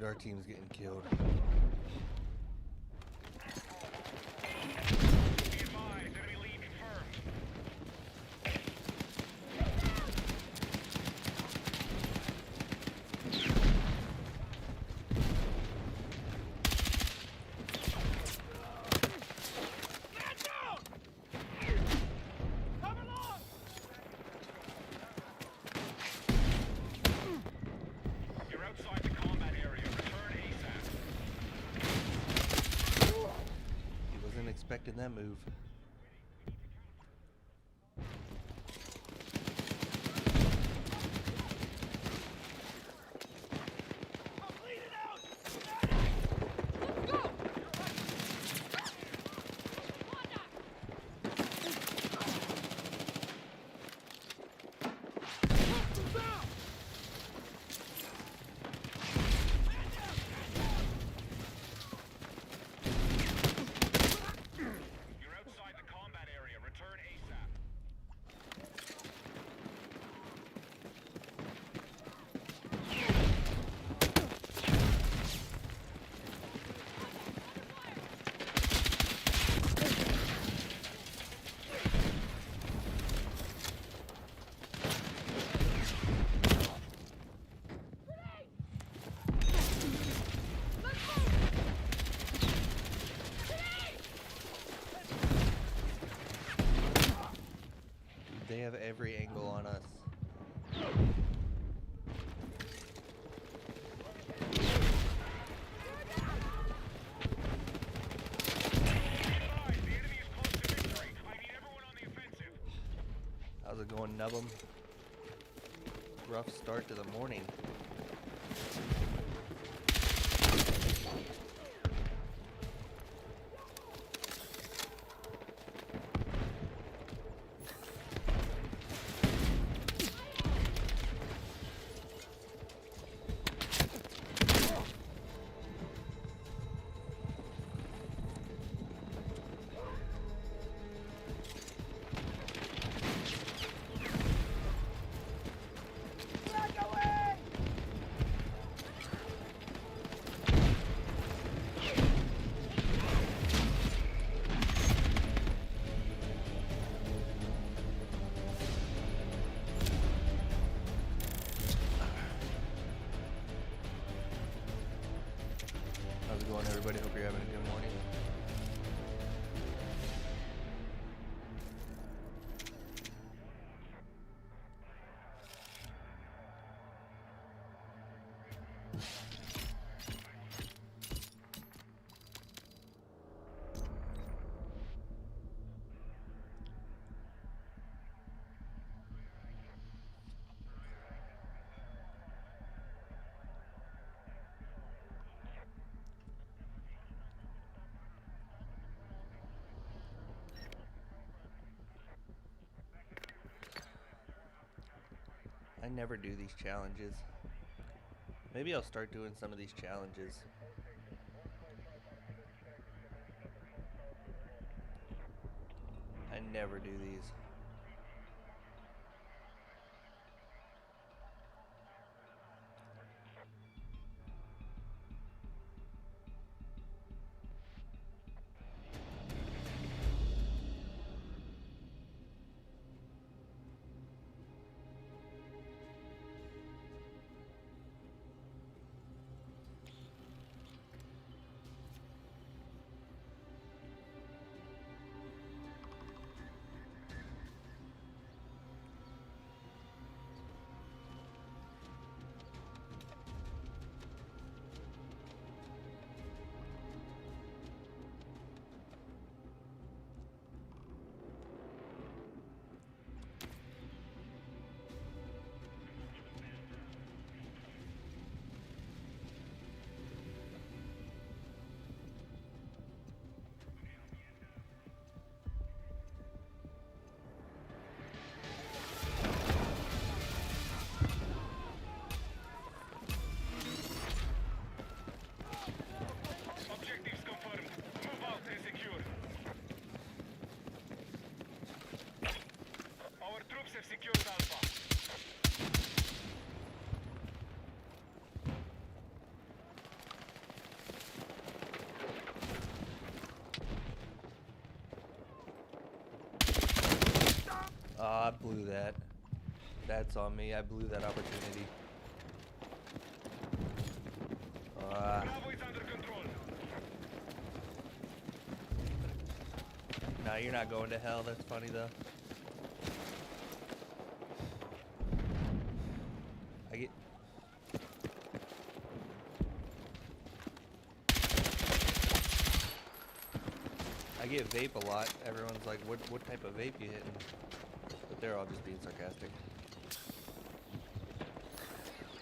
our team's getting killed. Expecting that move. They have every angle on us. How's it going, Nubbum? Rough start to the morning. How's it going, everybody? Hope you're having a good morning. I never do these challenges. Maybe I'll start doing some of these challenges. I never do these. I blew that. That's on me. I blew that opportunity. Bravo is under control. Nah, you're not going to hell. That's funny though. I get vape a lot. Everyone's like, what type of vape you hitting? But they're all just being sarcastic.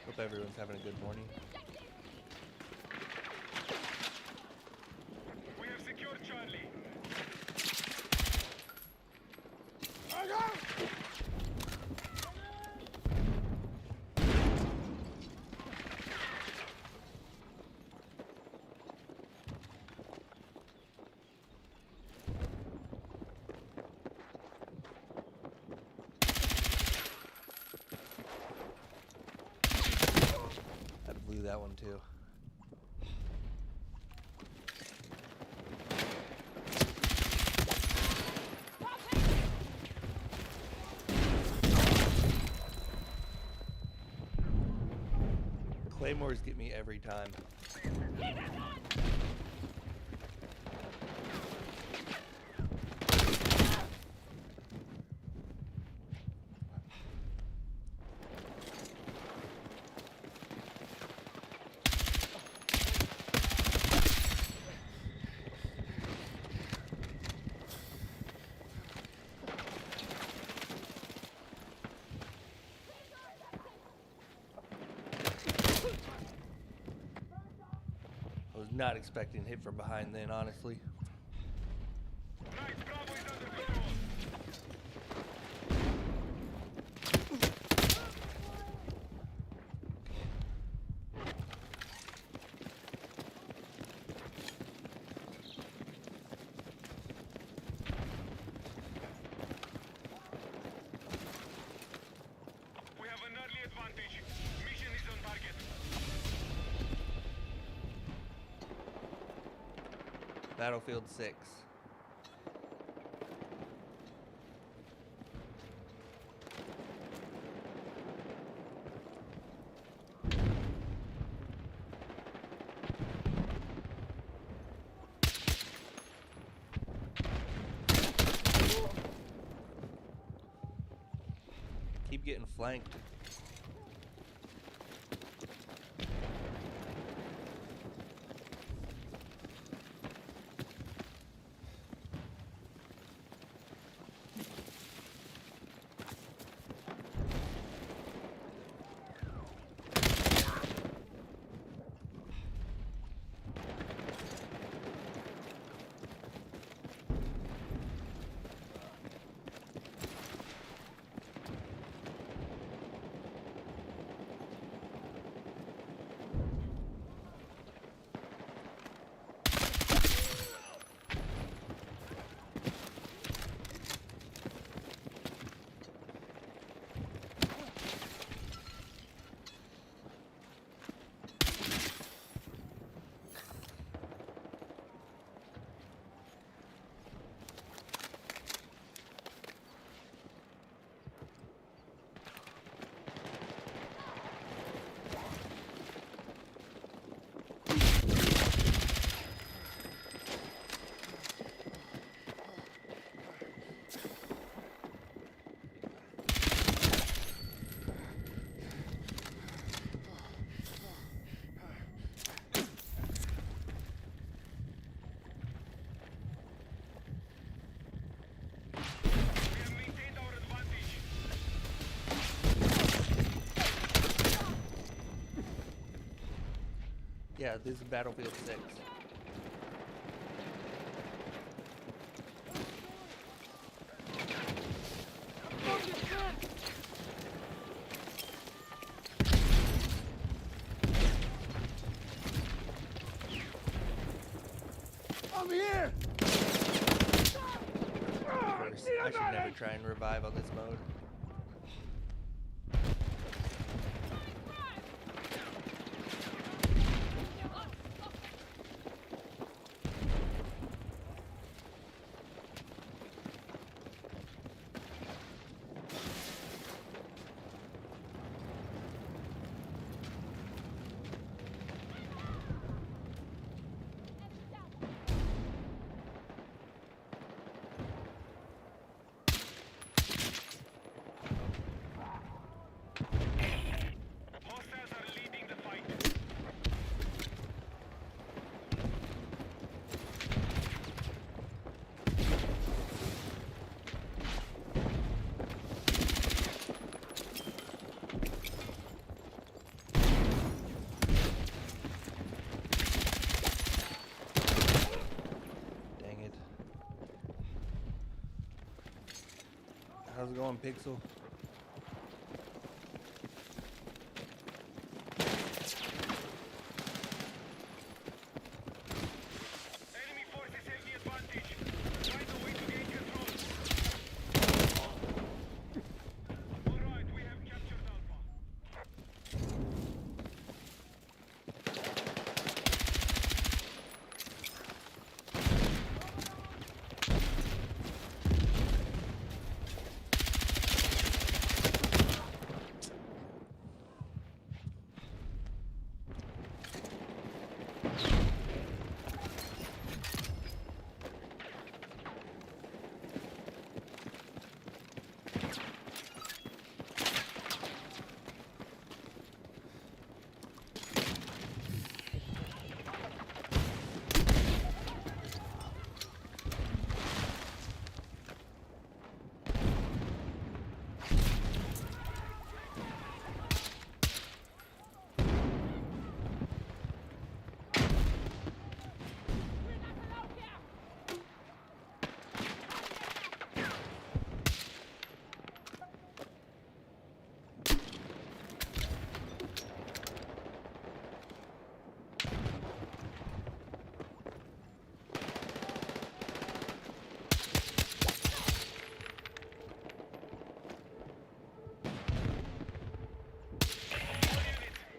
Hope everyone's having a good morning. We have secured Charlie. I blew that one too. Claymores get me every time. I was not expecting a hit from behind then, honestly. Nice, Bravo is under control. We have an early advantage. Mission is on target. Battlefield 6. Keep getting flanked. We have maintained our advantage. Yeah, this is Battlefield 6. I'm here! I should never try and revive on this mode. How's it going, Pixel? Enemy forces have the advantage. Find a way to gain control. All right, we have captured Alpha.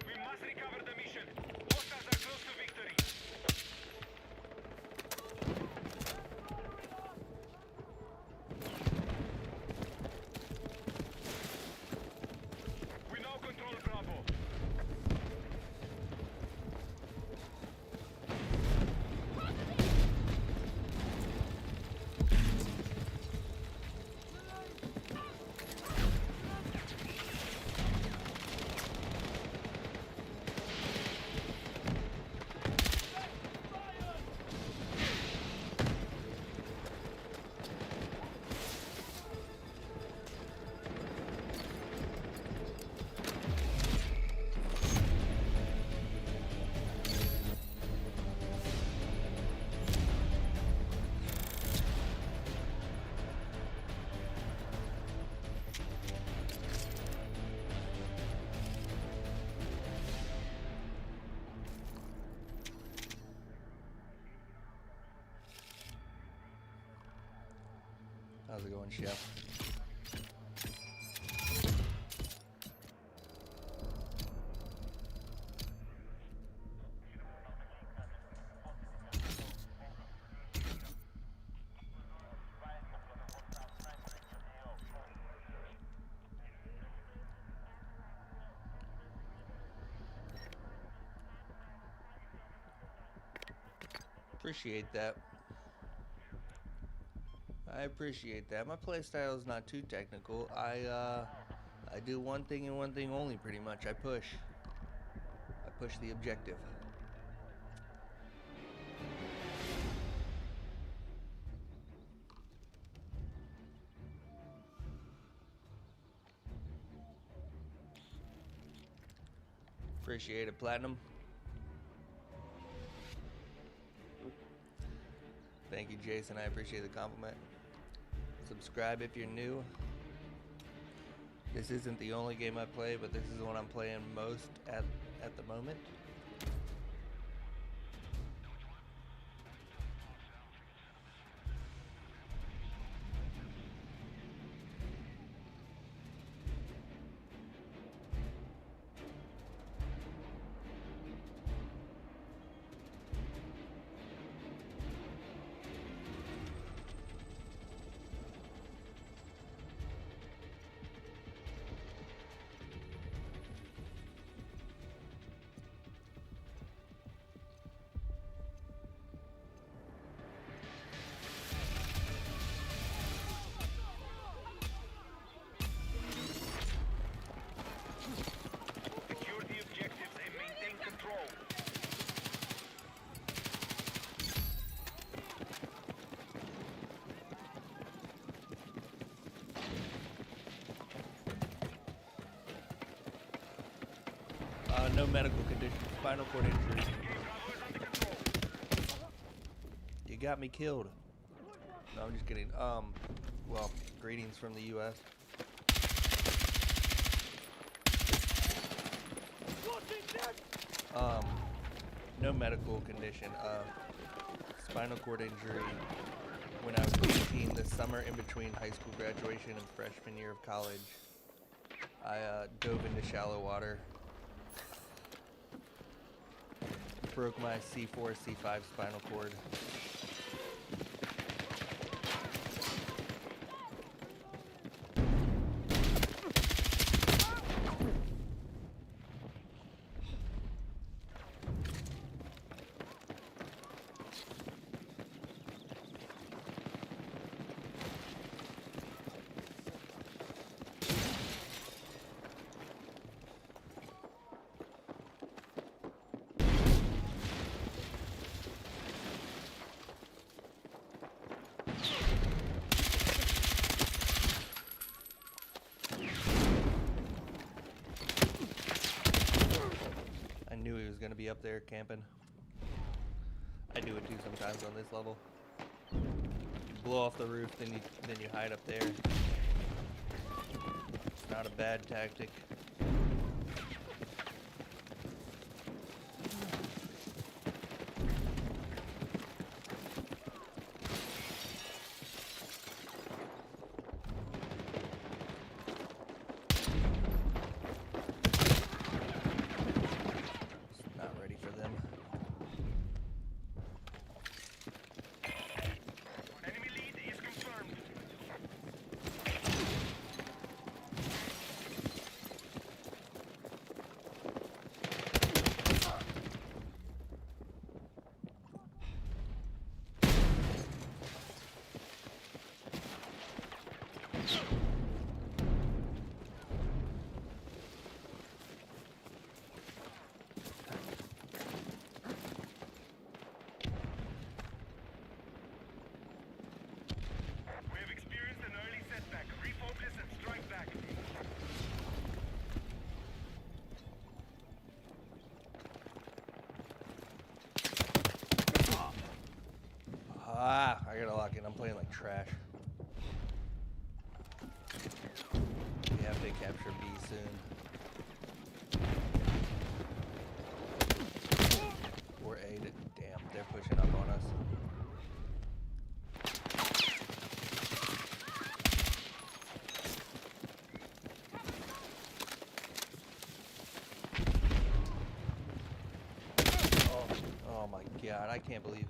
We must recover the mission. Hostiles are close to victory. We now control Bravo. How's it going, Chef? Appreciate that. I appreciate that. My playstyle is not too technical. I do one thing and one thing only, pretty much. I push the objective. Appreciate it, Platinum. Thank you, Jason. I appreciate the compliment. Subscribe if you're new. This isn't the only game I play, but this is the one I'm playing most at the moment. Secure the objectives and maintain control. No medical conditions. Spinal cord injury. Bravo is under control. You got me killed. No, I'm just kidding. Well, greetings from the U.S. No medical condition. Spinal cord injury when I was 18 this summer in between high school graduation and freshman year of college. I dove into shallow water. Broke my C4, C5 spinal cord. I knew he was going to be up there camping. I do it too sometimes on this level. You blow off the roof, then you hide up there. It's not a bad tactic. I gotta lock in. I'm playing like trash. We have to capture B soon. Or A. Damn, they're pushing up on us. Oh my god, I can't believe.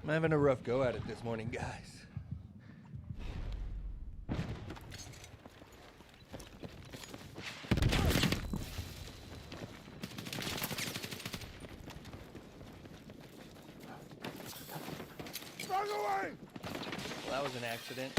I'm having a rough go at it this morning, guys. Run away! Well, that was an accident.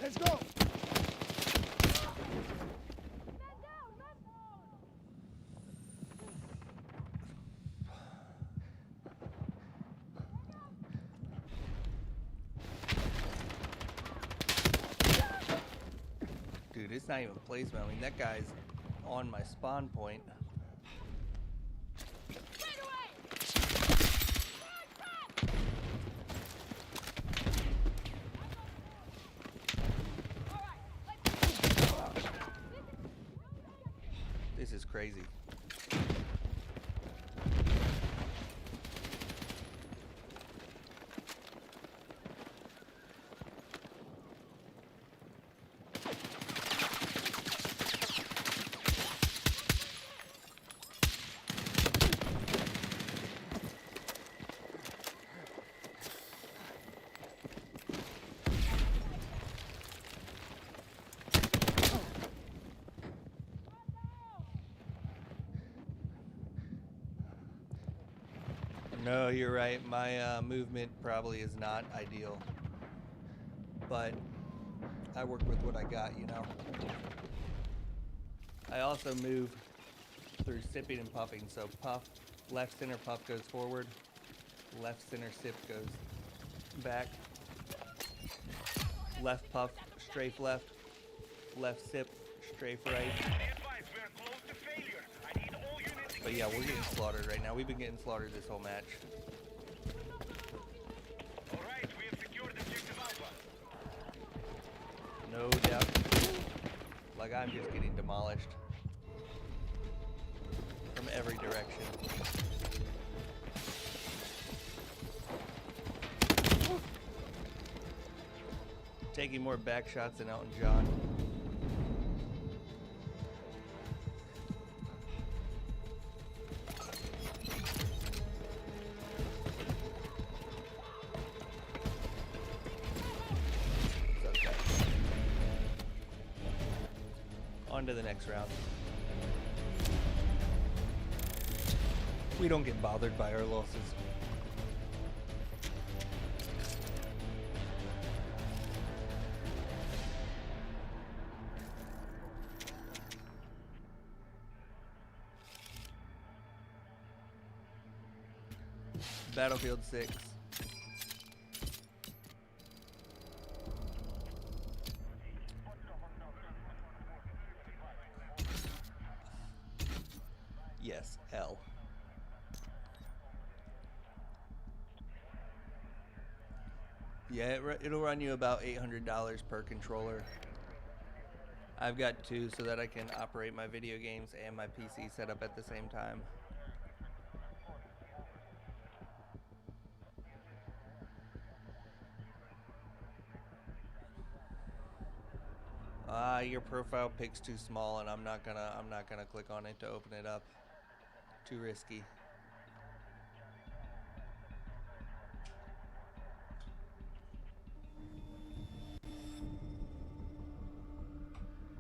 Let's go! Dude, it's not even placement. I mean, that guy's on my spawn point. This is crazy. No, you're right. My movement probably is not ideal. But I work with what I got, you know. I also move through sipping and puffing. So puff, left center puff goes forward, left center sip goes back, left puff, strafe left, left sip, strafe right. Be advised, we are close to failure. I need all units. But yeah, we're getting slaughtered right now. We've been getting slaughtered this whole match. All right, we have secured objective Alpha. No doubt. Like, I'm just getting demolished from every direction. Taking more back shots than Elton John. It's okay. On to the next round. We don't get bothered by our losses. Battlefield 6. Yes, L. Yeah, it'll run you about $800 per controller. I've got two so that I can operate my video games and my PC set up at the same time. Your profile pic's too small, and I'm not gonna click on it to open it up. Too risky.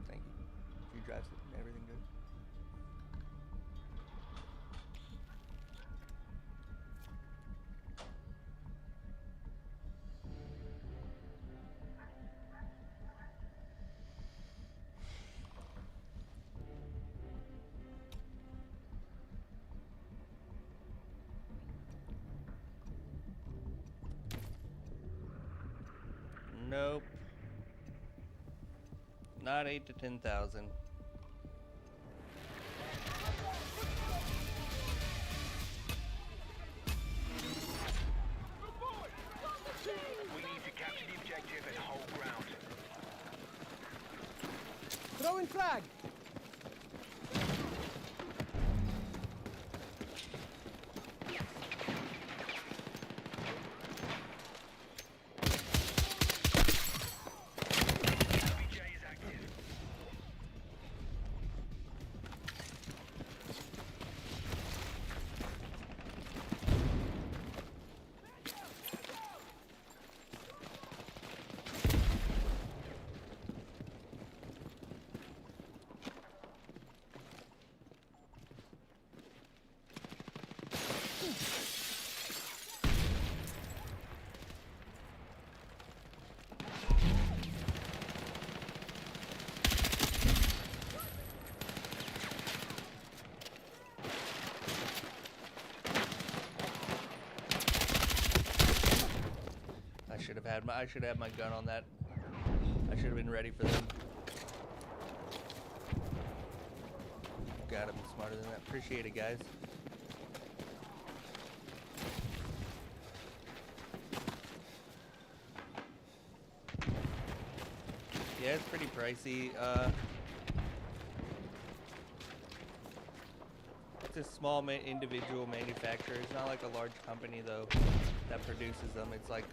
Thank you. You drive it, everything good? Nope. Not 8 to 10,000. We need to capture the objective and hold ground. Throwing flag! BJ is active. I should have had my gun on that. I should have been ready for them. Gotta be smarter than that. Appreciate it, guys. Yeah, it's pretty pricey. It's a small individual manufacturer. It's not like a large company, though, that produces them. It's like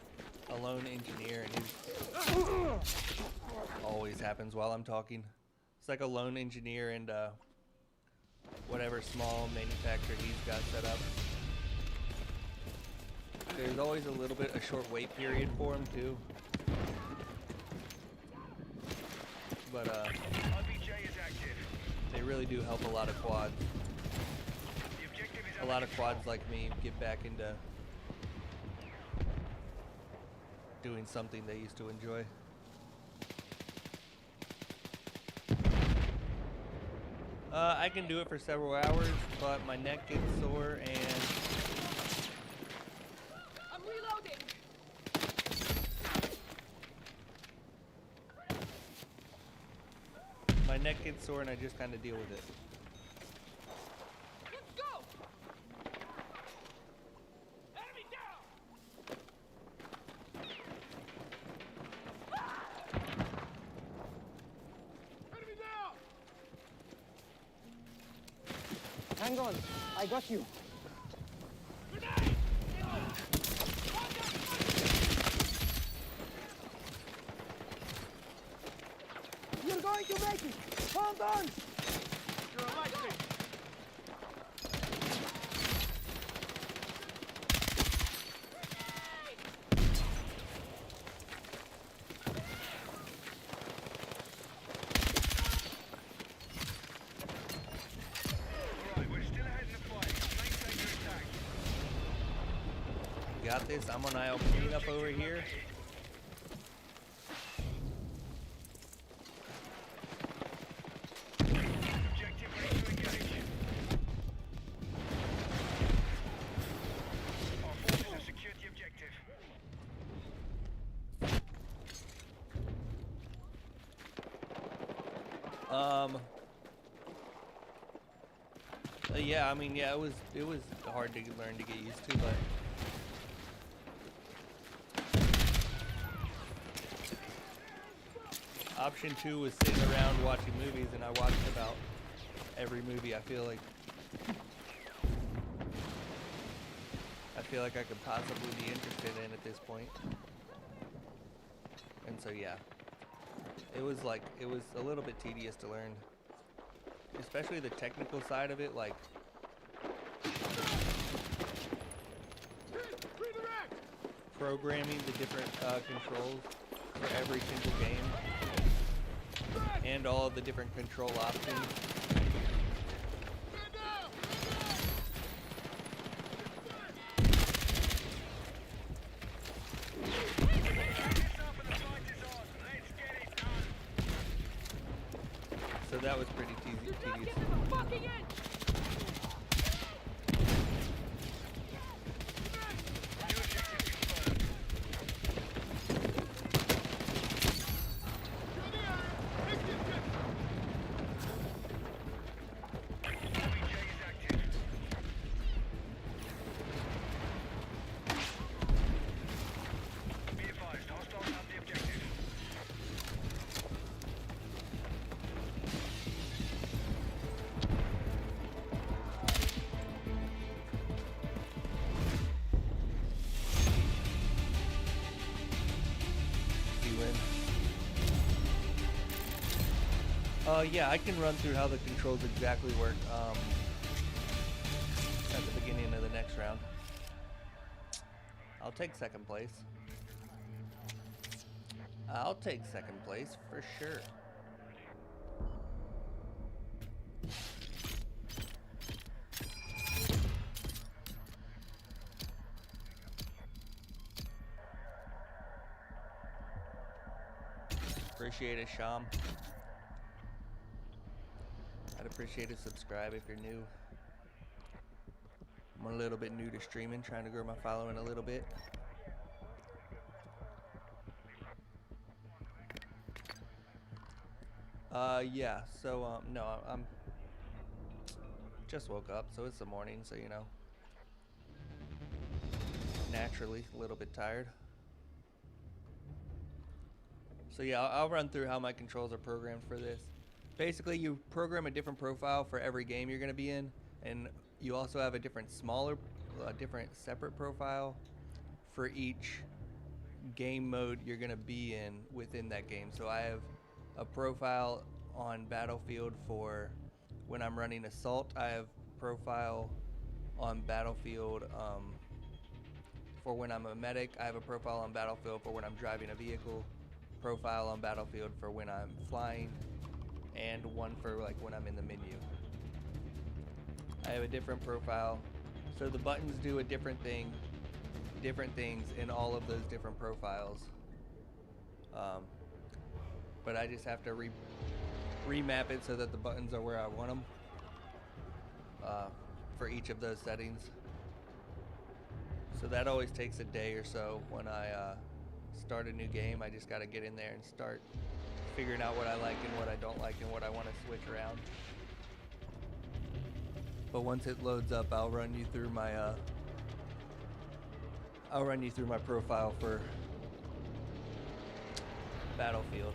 a lone engineer, and he's always happens while I'm talking. It's like a lone engineer and whatever small manufacturer he's got set up. There's always a little bit a short wait period for him too. But RBJ is active. they really do help a lot of quads. The objective is a lot of quads like me get back into doing something they used to enjoy. I can do it for several hours, but my neck gets sore and I'm reloading. I just kind of deal with it. Let's go. Enemy down. Enemy down. Hang on, I got you. Grenade. You're going to make it! Hold on! You're a lightning. Alright, we're still ahead in the fight. Maintain your attack. Got this. I'm on aisle cleanup over here. Objective ready to engage. Our forces have secured the objective. Yeah, I mean, yeah, it was hard to learn to get used to, but option 2 was sitting around watching movies, and I watched about every movie I feel like I could possibly be interested in at this point. And so yeah, it was a little bit tedious to learn, especially the technical side of it, like programming the different controls for every single game and all of the different control options. So that was pretty tedious. Fucking in. Yeah, I can run through how the controls exactly work at the beginning of the next round. I'll take second place. I'll take second place for sure. Appreciate it, Sham. I'd appreciate a subscribe if you're new. I'm a little bit new to streaming, trying to grow my following a little bit. Yeah, so, no, I'm just woke up, so it's the morning, so, you know, naturally a little bit tired. So yeah, I'll run through how my controls are programmed for this. Basically, you program a different profile for every game you're going to be in, and you also have a different separate profile for each game mode you're going to be in within that game. So I have a profile on Battlefield for when I'm running Assault. I have profile on Battlefield for when I'm a medic. I have a profile on Battlefield for when I'm driving a vehicle, profile on Battlefield for when I'm flying, and one for like when I'm in the menu. I have a different profile So the buttons do a different things in all of those different profiles. But I just have to remap it so that the buttons are where I want them for each of those settings. So that always takes a day or so when I start a new game. I just got to get in there and start figuring out what I like and what I don't like and what I want to switch around. But once it loads up, I'll run you through my profile for Battlefield.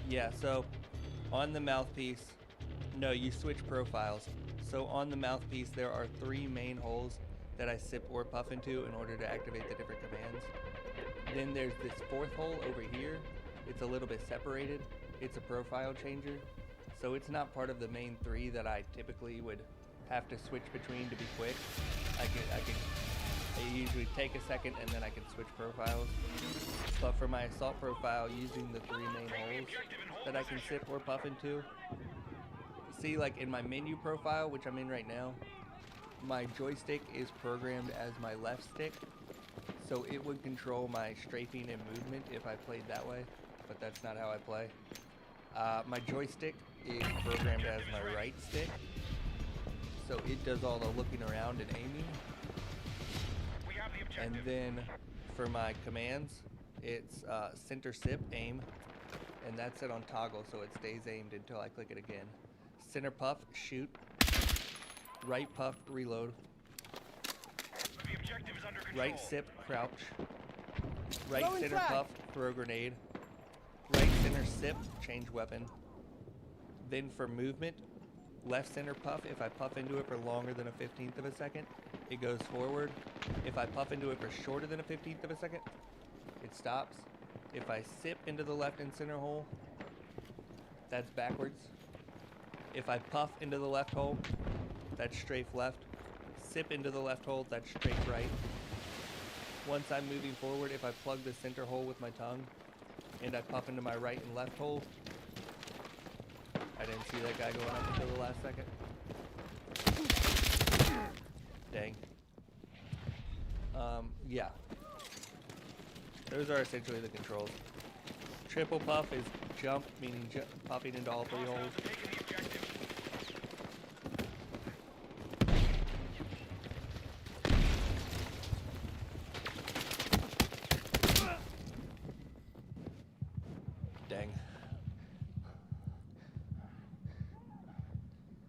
Yeah, so on the mouthpiece, no, you switch profiles. So on the mouthpiece, there are 3 main holes that I sip or puff into in order to activate the different commands. Then there's this 4th hole over here. It's a little bit separated. It's a profile changer. So it's not part of the main 3 that I typically would have to switch between to be quick. I usually take a second and then I can switch profiles. But for my assault profile, using the 3 main holes that I can sip or puff into, see, like in my menu profile, which I'm in right now, my joystick is programmed as my left stick, so it would control my strafing and movement if I played that way, but that's not how I play. My joystick is programmed as my right stick, so it does all the looking around and aiming. And then for my commands, it's center sip, aim, and that's set on toggle, so it stays aimed until I click it again. Center puff, shoot. Right puff, reload. The objective is under control. Right sip, crouch. Right Throwing center frag. puff, throw grenade. Right center sip, change weapon. Then for movement, left center puff, if I puff into it for longer than a 15th of a second, it goes forward. If I puff into it for shorter than a 15th of a second, it stops. If I sip into the left and center hole, that's backwards. If I puff into the left hole, that's strafe left. Sip into the left hole, that's strafe right. Once I'm moving forward, if I plug the center hole with my tongue and I puff into my right and left hole, I didn't see that guy going up until the last second. Dang. Yeah. Those are essentially the controls. Triple puff is jump, meaning popping into all 3 holes. Taking the objective. Dang.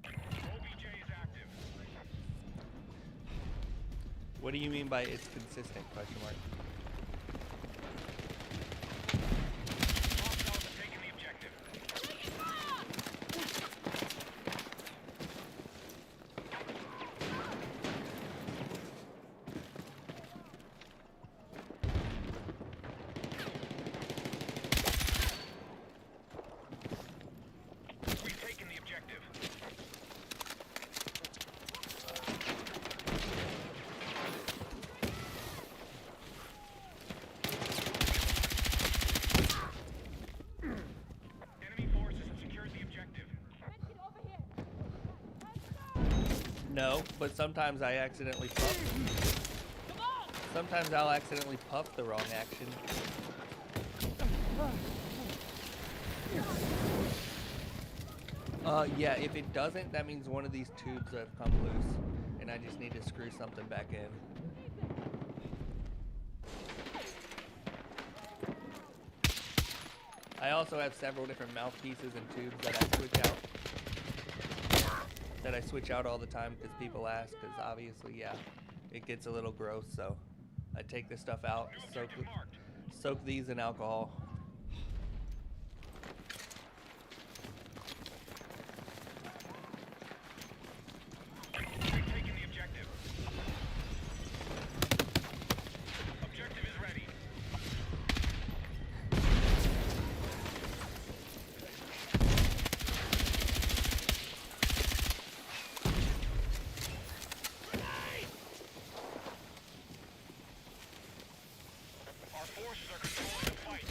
OBJ is active. What do you mean by it's consistent? Question mark. Hostiles have taken the objective. We've taken the objective. Enemy forces have secured the objective. No, but sometimes I accidentally puff. Sometimes I'll accidentally puff the wrong action. Yeah, if it doesn't, that means one of these tubes have come loose, and I just need to screw something back in. I also have several different mouthpieces and tubes that I switch out all the time because people ask, because obviously, yeah, it gets a little gross, so I take this stuff out, soak these in alcohol. We've taken the objective. Objective is ready. Our forces are controlling the fight.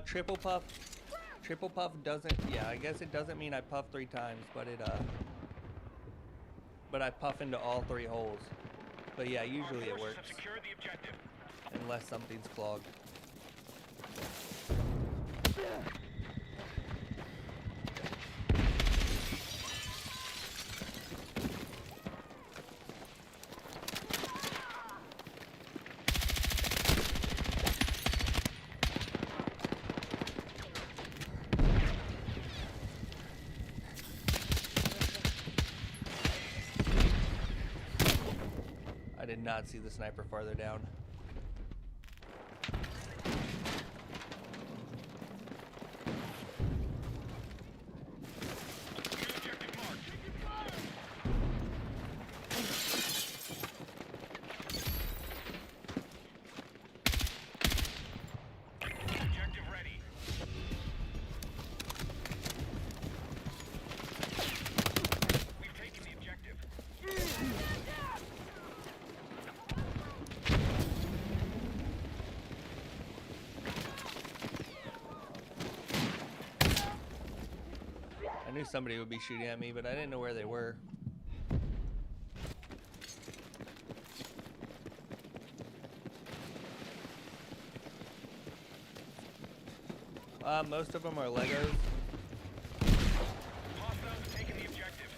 Triple puff. Triple puff doesn't, yeah, I guess it doesn't mean I puff 3 times, but I puff into all 3 holes. But yeah, usually it works. Secure the objective. Unless something's clogged. I did not see the sniper farther down. Objective ready. We've taken the objective. I knew somebody would be shooting at me, but I didn't know where they were. Most of them are Legos. Hostiles have taken the objective.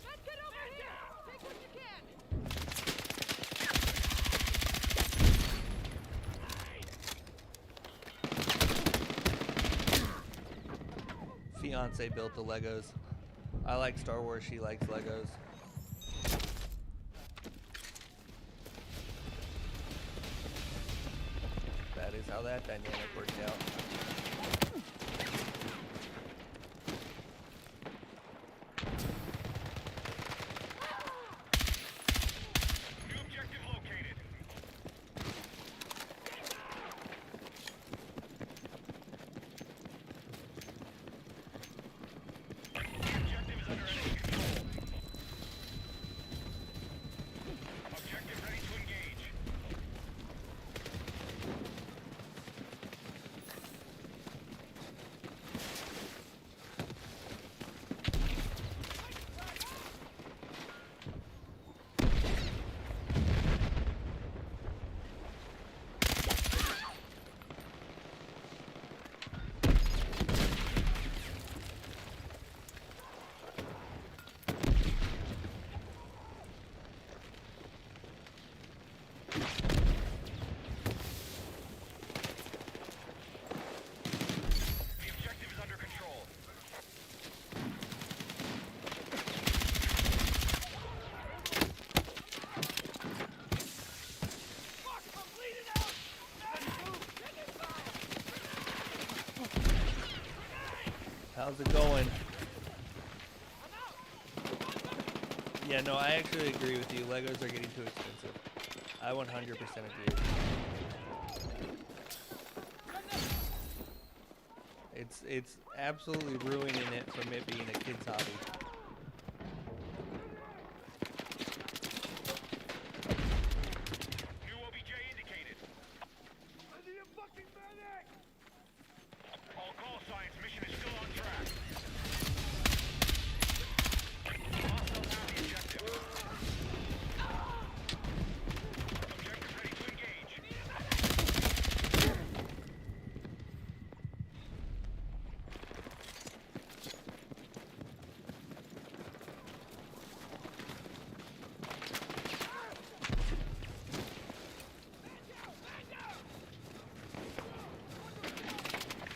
Let's get over here! Take what you can! Fiance built the Legos. I like Star Wars, she likes Legos. That is how that dynamic worked out. New objective located. The objective is under enemy control. Objective ready to engage. The objective is under control. Fuck! I'm bleeding out! Let's move! Taking fire! How's it going? I'm out! Yeah, no, I actually agree with you. Legos are getting too expensive. I 100% agree with you. It's absolutely ruining it from it being a kid's hobby. New OBJ indicated. I need a fucking medic! All call signs. Mission is still on track. Hostiles have the objective. Objective ready to engage.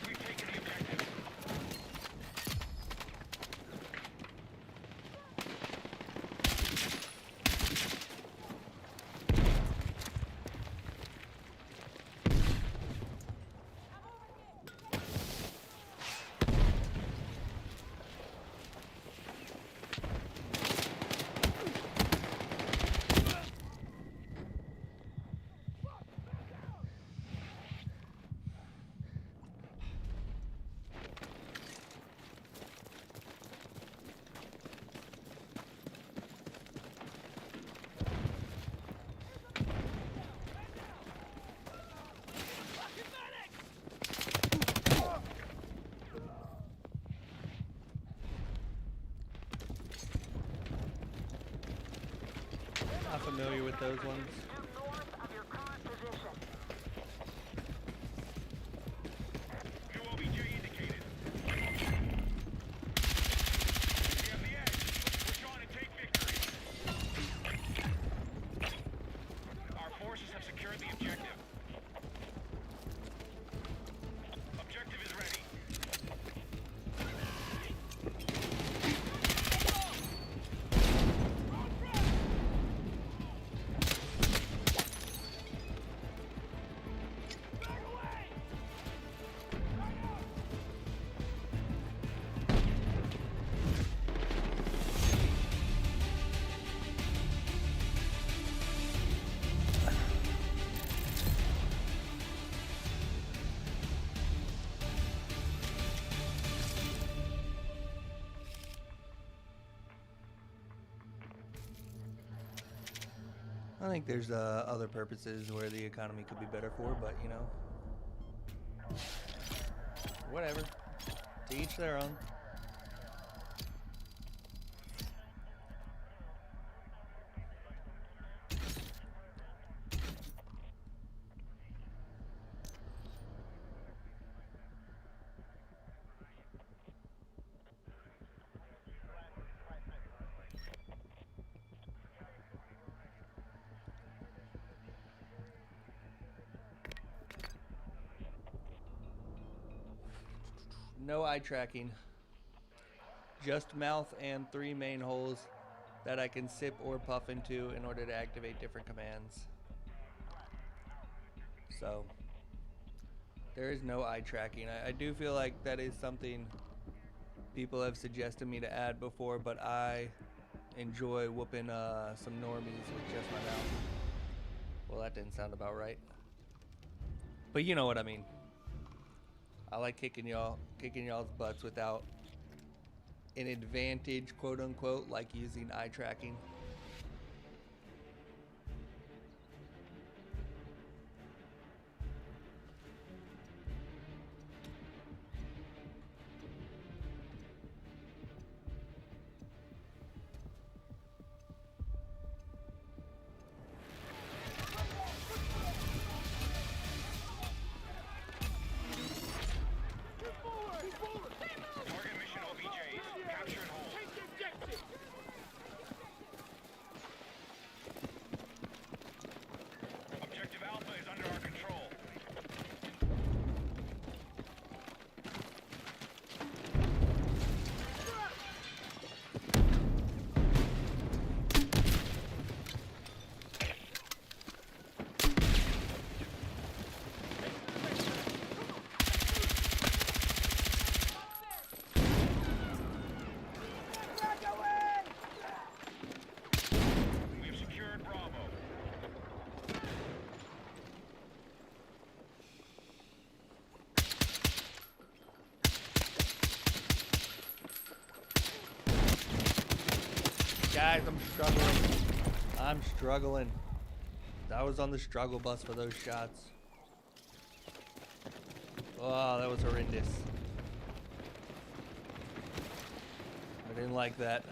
We've taken the objective. get those ones. New OBJ indicated. We have the edge. Push on and take victory. Our forces have secured the objective. Objective is ready. I think there's other purposes where the economy could be better for, but you know, whatever. To each their own. No eye tracking. Just mouth and 3 main holes that I can sip or puff into in order to activate different commands. So, there is no eye tracking. I do feel like that is something people have suggested me to add before, but I enjoy whooping some normies with just my mouth. Well, that didn't sound about right. But you know what I mean. I like kicking y'all's butts without an advantage, quote unquote, like using eye tracking. Target mission OBJs. Capture and hold. Take the objective! Objective Alpha is under our control. We have secured Bravo. Guys, I'm struggling. I'm struggling. I was on the struggle bus for those shots. Oh, that was horrendous. I didn't like that.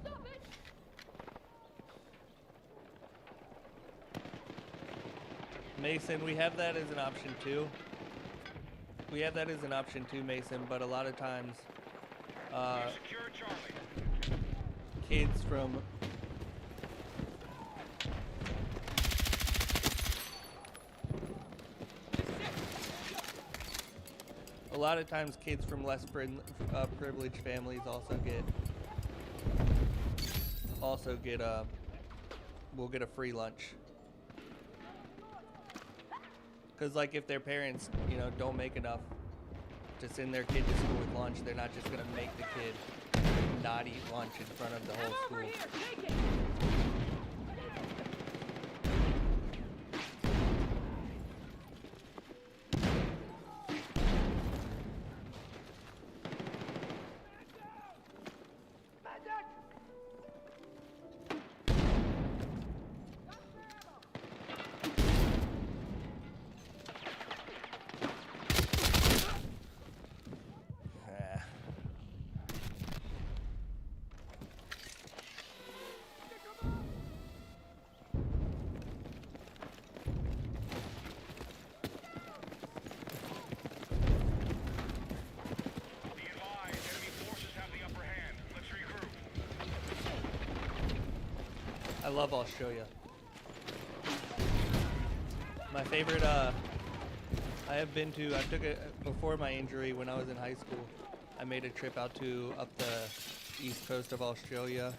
Stop it! Mason, we have that as an option too. We have that as an option too, Mason, but a lot of times We have secured Charlie. kids from kids from less privileged families will get a free lunch. Because like if their parents, you know, don't make enough to send their kid to school with lunch, they're not just gonna make the kid not eat lunch in front of the I'm whole over school. here! Take it! I love Australia. My favorite, I have been to, I took it before my injury when I was in high school. I made a trip out to up the east coast of Australia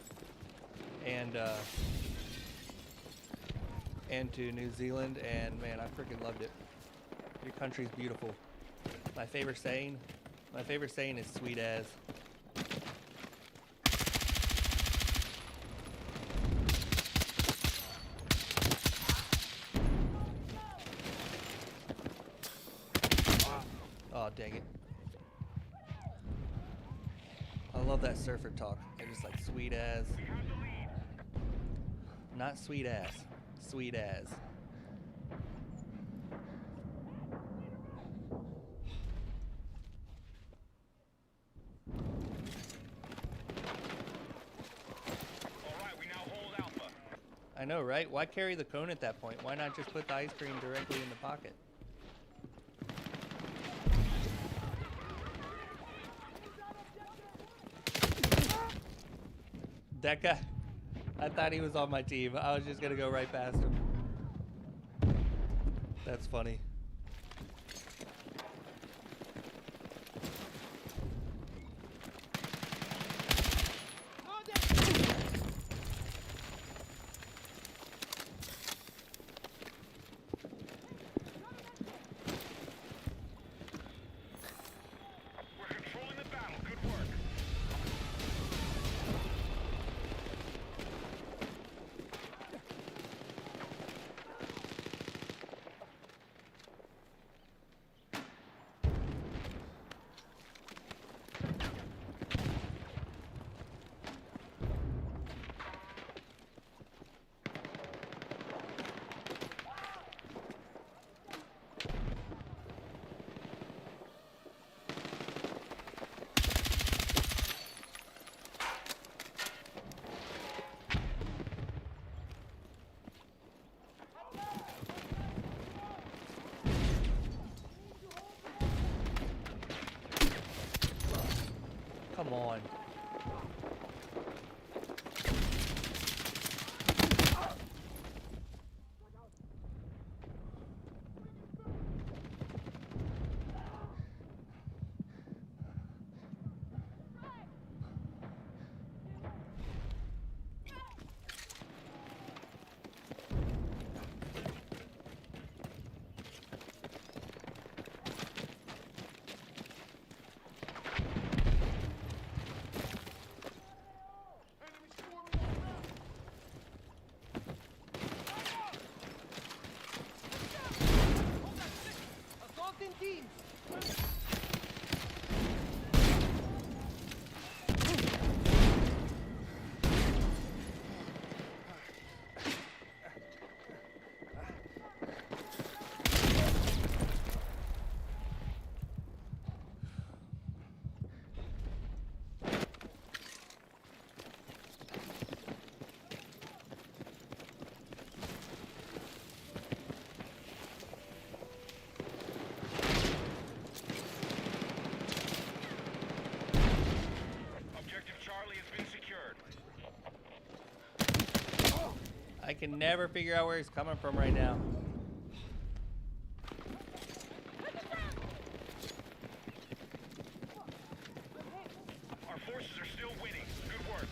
and to New Zealand, and man, I freaking loved it. Your country's beautiful. My favorite saying is sweet as. Oh, dang it. I love that surfer talk. I just like sweet as. Not sweet ass. Sweet as. Alright, we now hold Alpha. I know, right? Why carry the cone at that point? Why not just put the ice cream directly in the pocket? That guy, I thought he was on my team. I was just gonna go right past him. That's funny. We're controlling the battle. Good work. Come on. Assault in teams. Objective Charlie has been secured. I can never figure out where he's coming from right now. Our forces are still winning. Good work.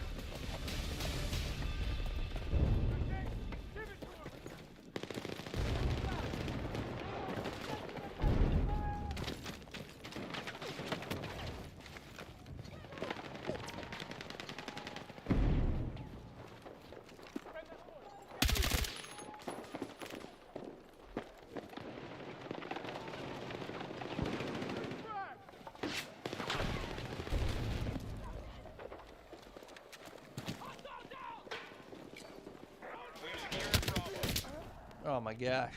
We've secured Bravo. Oh my gosh.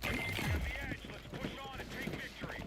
We're at the edge. Let's push on and take victory.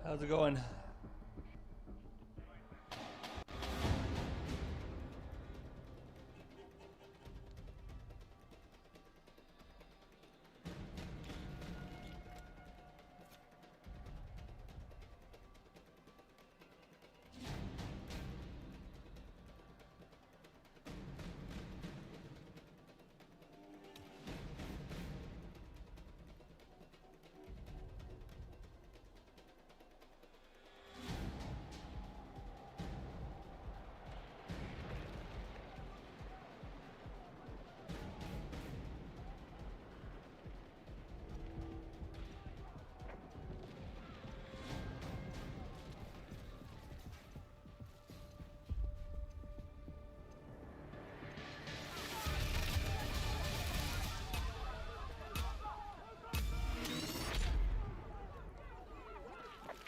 How's it going?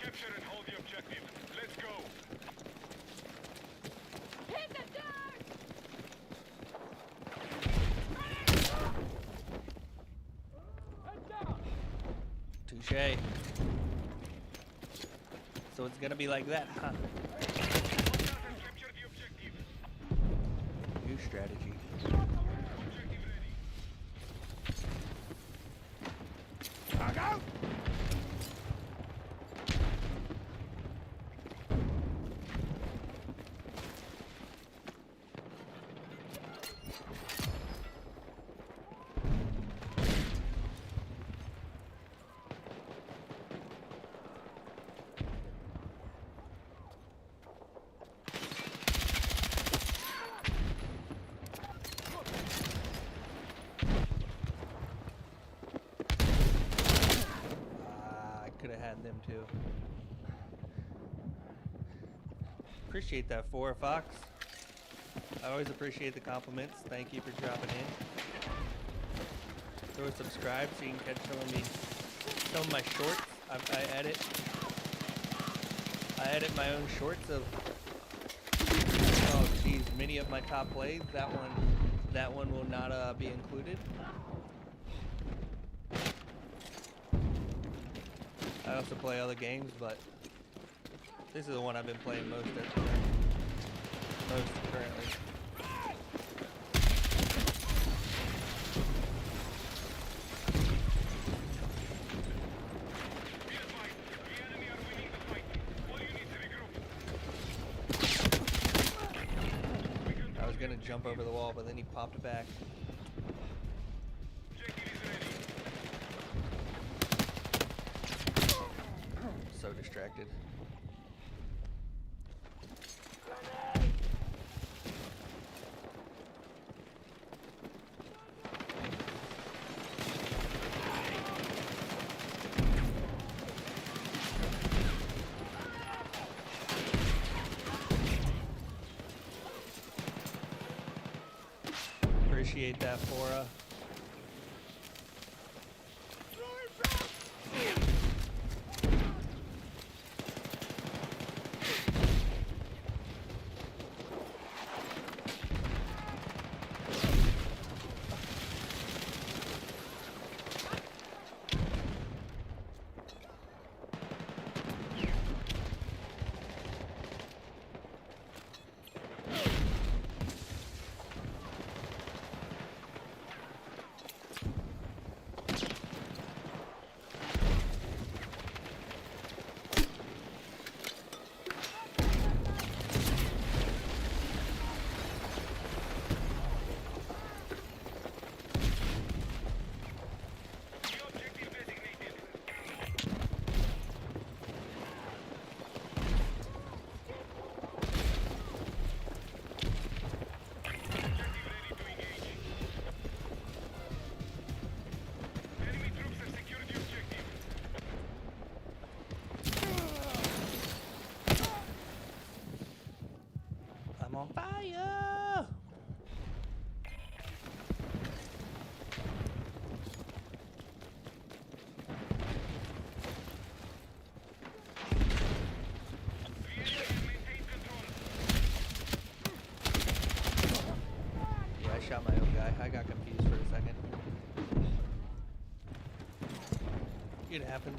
Capture and hold the objective. Let's go. Hit the dirt! Touche. So it's gonna be like that, huh? Others capture the objective. New strategy. Objective ready. I could have had them too. Appreciate that, Fox. I always appreciate the compliments. Thank you for dropping in. Throw a subscribe so you can catch some of my shorts. I edit my own shorts of, oh geez, many of my top plays. That one will not be included. I also play other games, but this is the one I've been playing most currently. Be advised, the enemy are winning the fight. All you need to regroup. I was gonna jump over the wall, but then he popped back. Objective is ready. So distracted. Appreciate that, Fora. shot my own guy. I got confused for a second. It happened.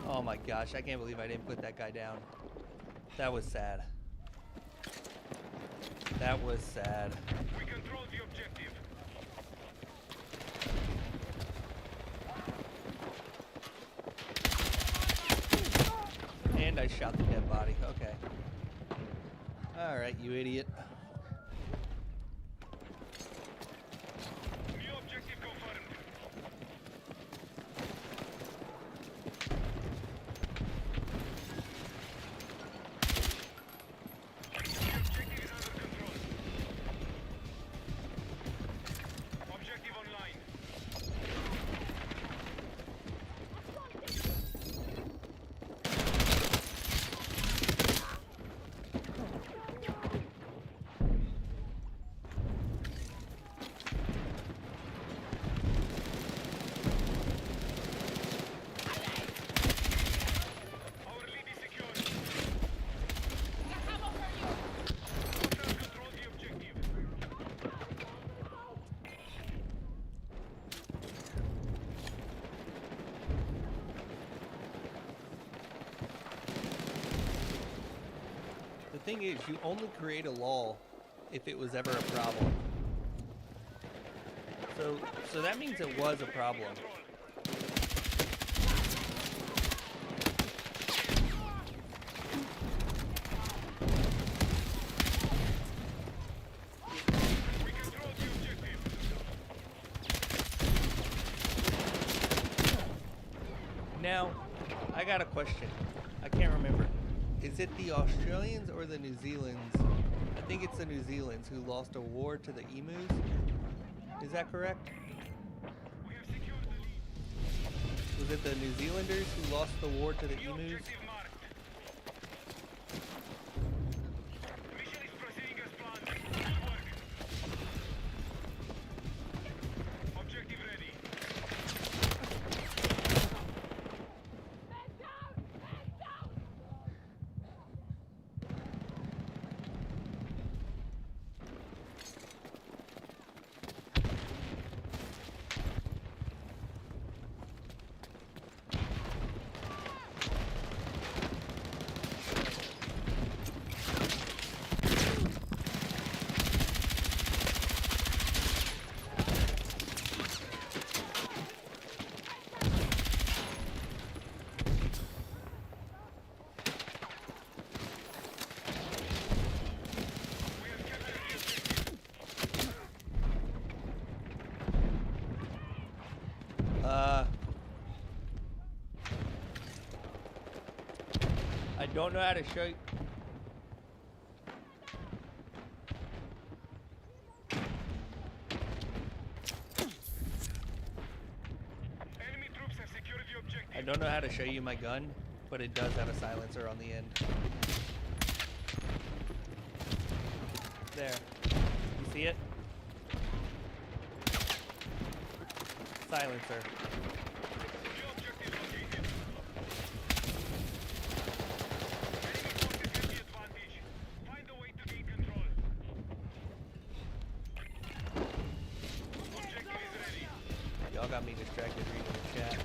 Oh my gosh, I can't believe I didn't put that guy down. That was sad. That was sad. We control the objective. And I shot the dead body. Okay. Alright, you idiot. New objective confirmed. The objective is under control. Objective online. Our lead is secure. Hostiles control the objective. The thing is, you only create a lull if it was ever a problem. So that means it was a problem. We control the objective. Now, I got a question. I can't remember. Is it the Australians or the New Zealanders? I think it's the New Zealanders who lost a war to the emus. Is that correct? We have secured the lead. Was it the New Zealanders who lost the war to the New emus? objective marked. Mission is proceeding as planned. Good work. Objective ready. Man down! Man down! We have captured the objective. I don't know how to show you. Enemy troops have secured the objective. I don't know how to show you my gun, but it does have a silencer on the end. There. You see it? Silencer. New objective located. Enemy forces have the advantage. Find a way to gain control. Objective is ready. Y'all got me distracted reading the chat.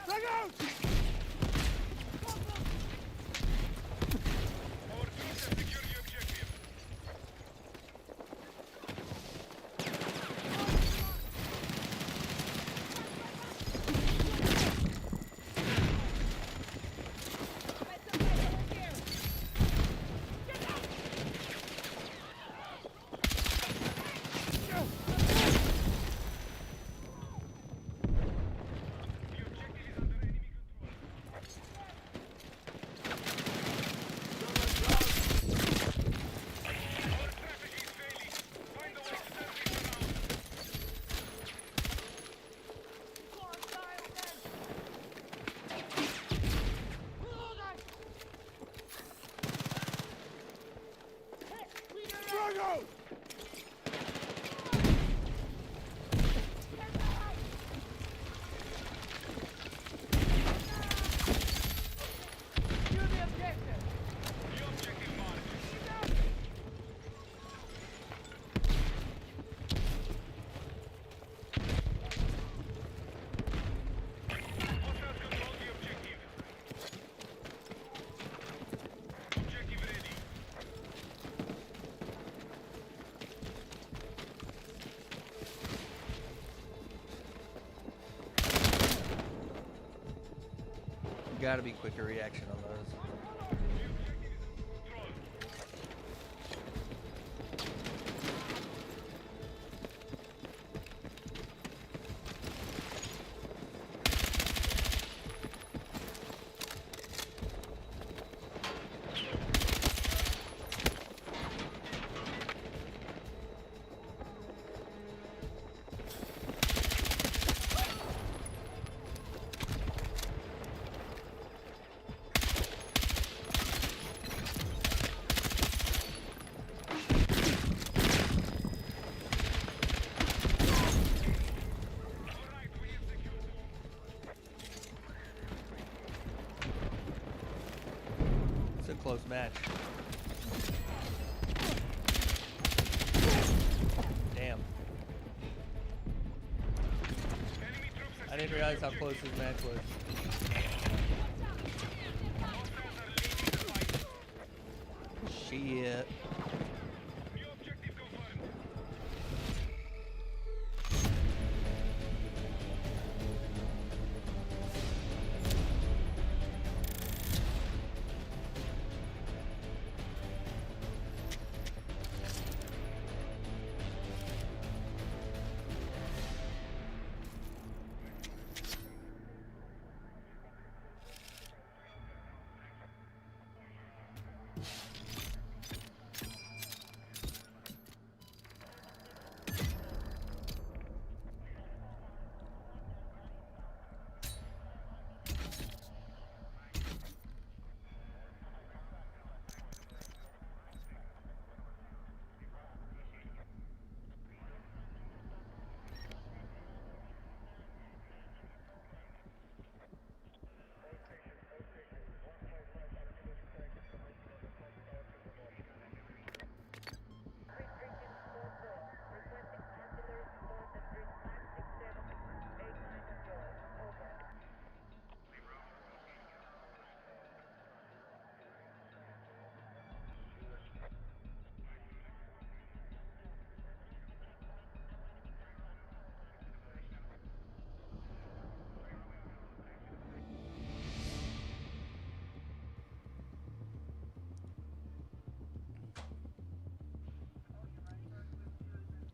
Look out! Our troops have secured the objective. gotta be quicker reaction on those. It's a close match. Damn. Enemy troops are I didn't realize how close this match was. hostiles are leading the fight. Shit. New objective confirmed.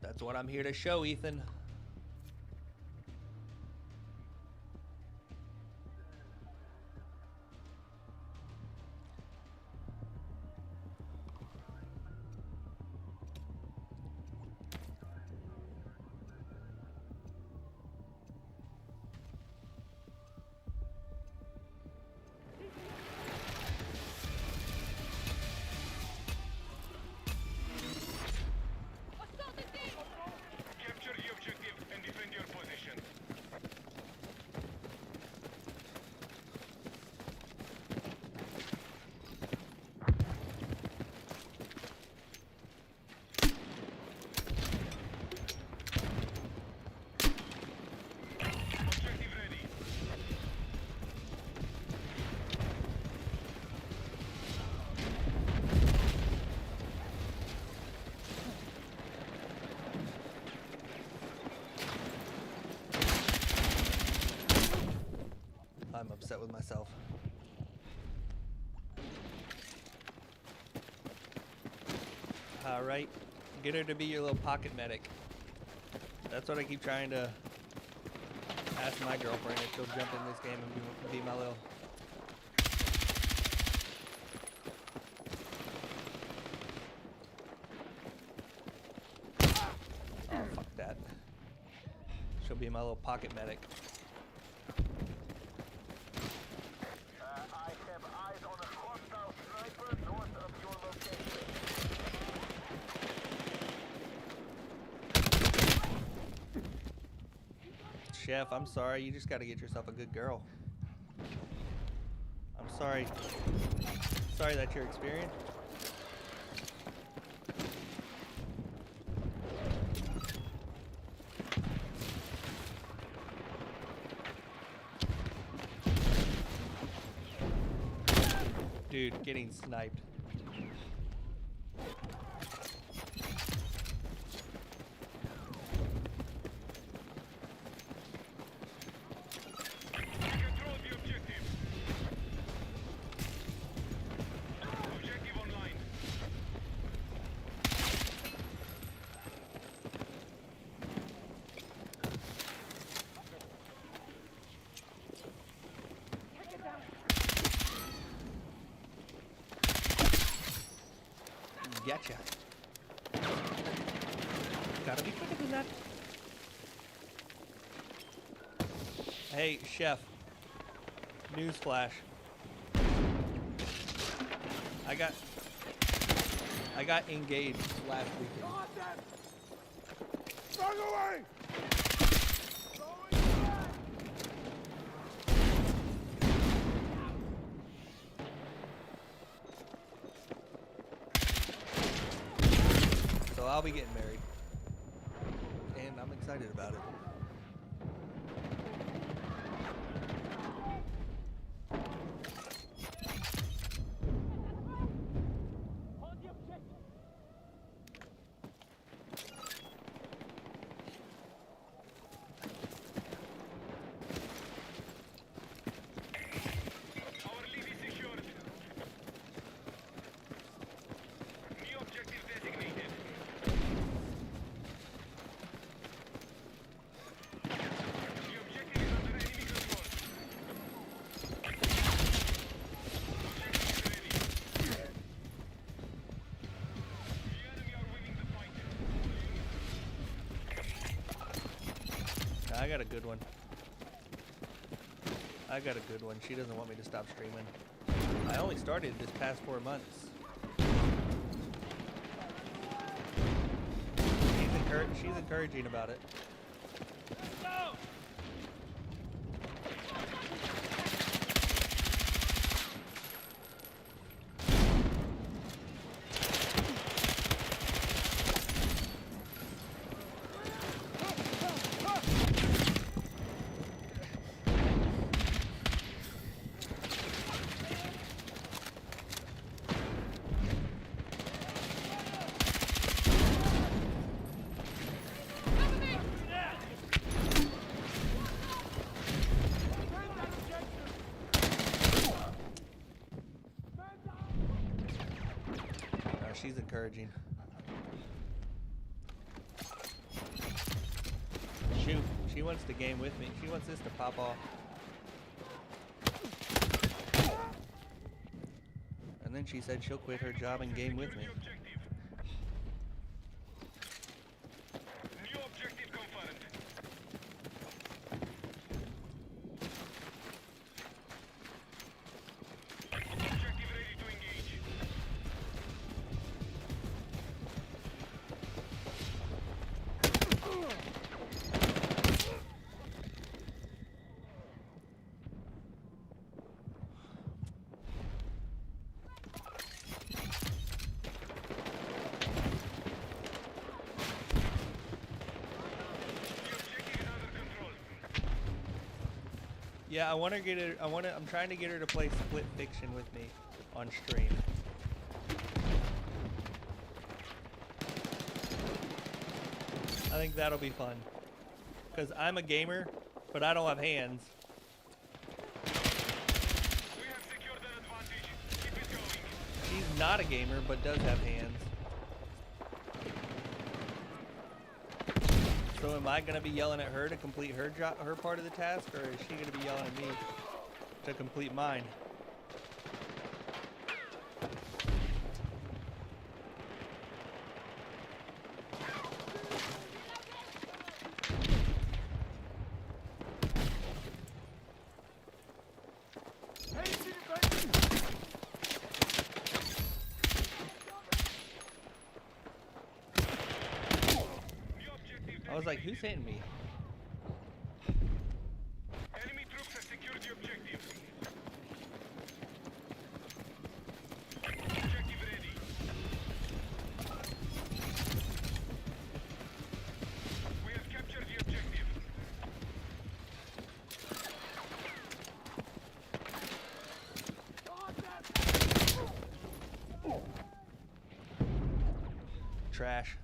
That's what I'm here to show, Ethan. Assault engaged! Capture the objective and defend your position. Objective ready. I'm upset with myself. Alright, get her to be your little pocket medic. That's what I keep trying to ask my girlfriend, if she'll jump in this game and be my little... Oh, fuck that. She'll be my little pocket medic. I have eyes on a hostile sniper north of your location. Chef, I'm sorry. You just got to get yourself a good girl. I'm sorry. Sorry that's your experience. Dude, getting sniped. Control the objective. Gotcha. Gotta be quicker than that. Hey, Chef. Newsflash. I got engaged last weekend. Run away! So I'll be getting married. And I'm excited about it. Our lead is secured. New objective designated. The objective is under enemy control. Objective ready. The enemy are winning the fight. I got a good one. She doesn't want me to stop streaming. I only started this past 4 months. She's encouraging about it. She's encouraging. Shoot, she wants to game with me. She wants this to pop off. And then she said she'll quit her job and game with me. New objective confirmed. Objective ready to engage. The objective is under control. Yeah, I'm trying to get her to play Split Fiction with me on stream. I think that'll be fun. Because I'm a gamer, but I don't have hands. We have secured an advantage. Keep it going. She's not a gamer, but does have hands. So am I gonna be yelling at her to complete her her part of the task, or is she gonna be yelling at me to complete mine? New objective I was like, who's hitting me? Enemy troops have secured the objective. Objective ready. We have captured the objective. Trash.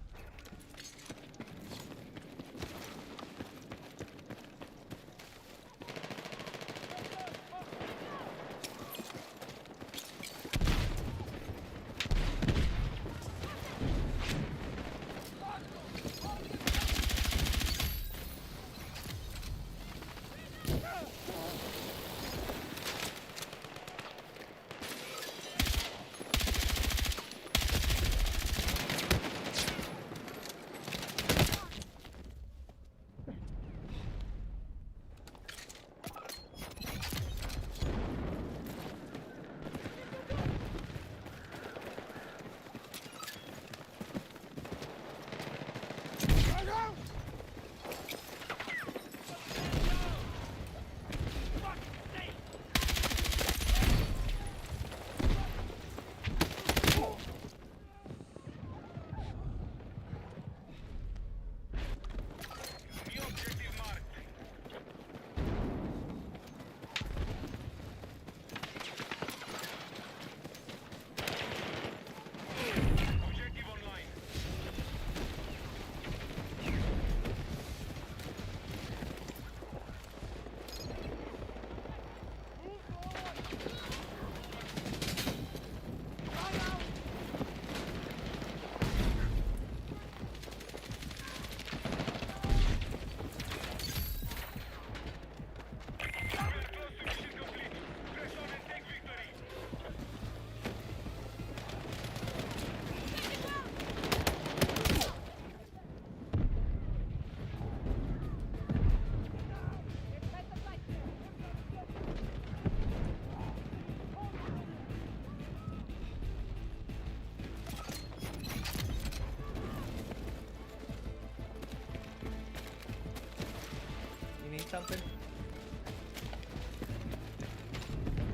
something?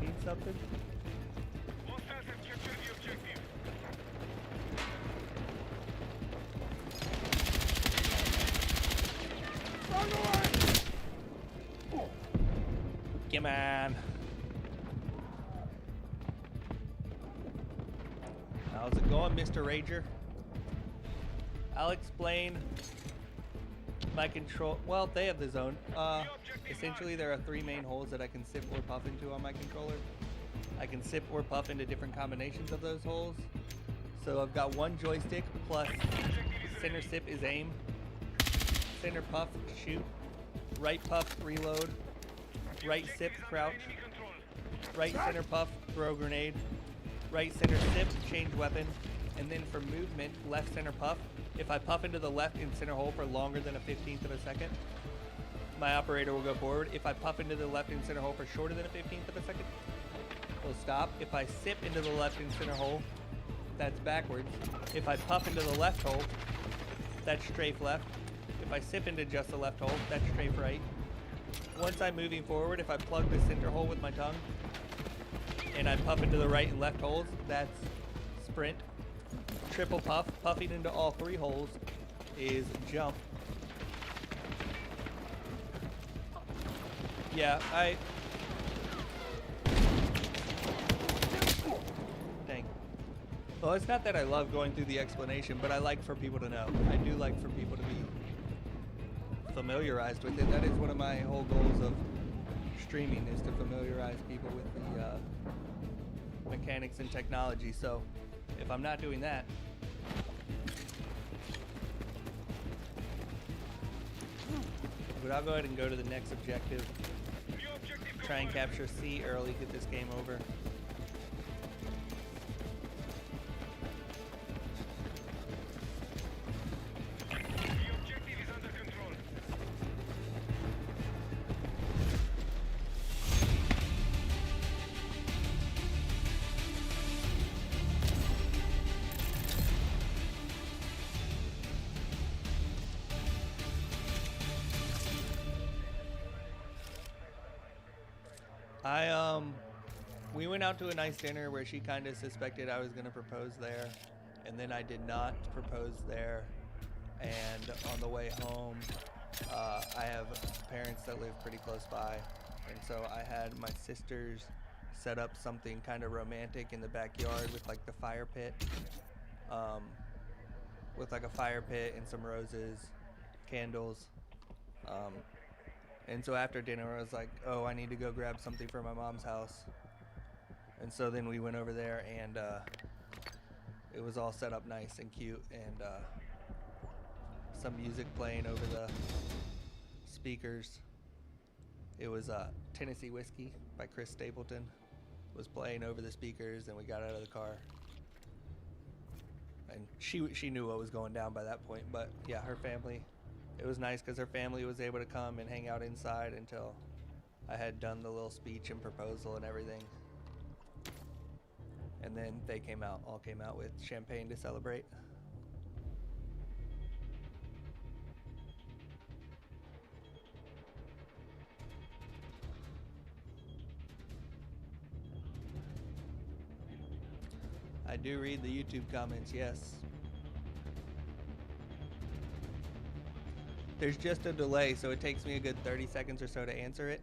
Need something? Hostiles have captured the objective. Come on. How's it going, Mr. Rager? I'll explain my control. Well, they have the zone. Essentially, there are 3 main holes that I can sip or puff into on my controller. I can sip or puff into different combinations of those holes. So I've got 1 joystick plus center sip is aim, center puff shoot, right puff reload, right sip crouch, right center puff throw grenade, right center sip change weapon, and then for movement left center puff. If I puff into the left and center hole for longer than a 15th of a second, my operator will go forward. If I puff into the left and center hole for shorter than a 15th of a second, we'll stop. If I sip into the left and center hole, that's backwards. If I puff into the left hole, that's strafe left. If I sip into just the left hole, that's strafe right. Once I'm moving forward, if I plug the center hole with my tongue and I puff into the right and left holes, that's sprint. Triple puff, puffing into all 3 holes is jump. Yeah, dang. Well, it's not that I love going through the explanation, but I like for people to know. I do like for people to be familiarized with it. That is one of my whole goals of streaming, is to familiarize people with the mechanics and technology. So if I'm not doing that, but I'll go ahead and go to the next objective. Try and capture C early, get this game over. The objective is under control. We went out to a nice dinner where she kind of suspected I was going to propose there, and then I did not propose there. And on the way home, I have parents that live pretty close by, and so I had my sisters set up something kind of romantic in the backyard with like the fire pit, with like a fire pit and some roses, candles. And so after dinner, I was like, oh, I need to go grab something for my mom's house. And so then we went over there, and it was all set up nice and cute, and some music playing over the speakers. It was Tennessee Whiskey by Chris Stapleton was playing over the speakers, and we got out of the car. And she knew what was going down by that point, but yeah, her family, it was nice because her family was able to come and hang out inside until I had done the little speech and proposal and everything. And then they all came out with champagne to celebrate. I do read the YouTube comments, yes. There's just a delay, so it takes me a good 30 seconds or so to answer it.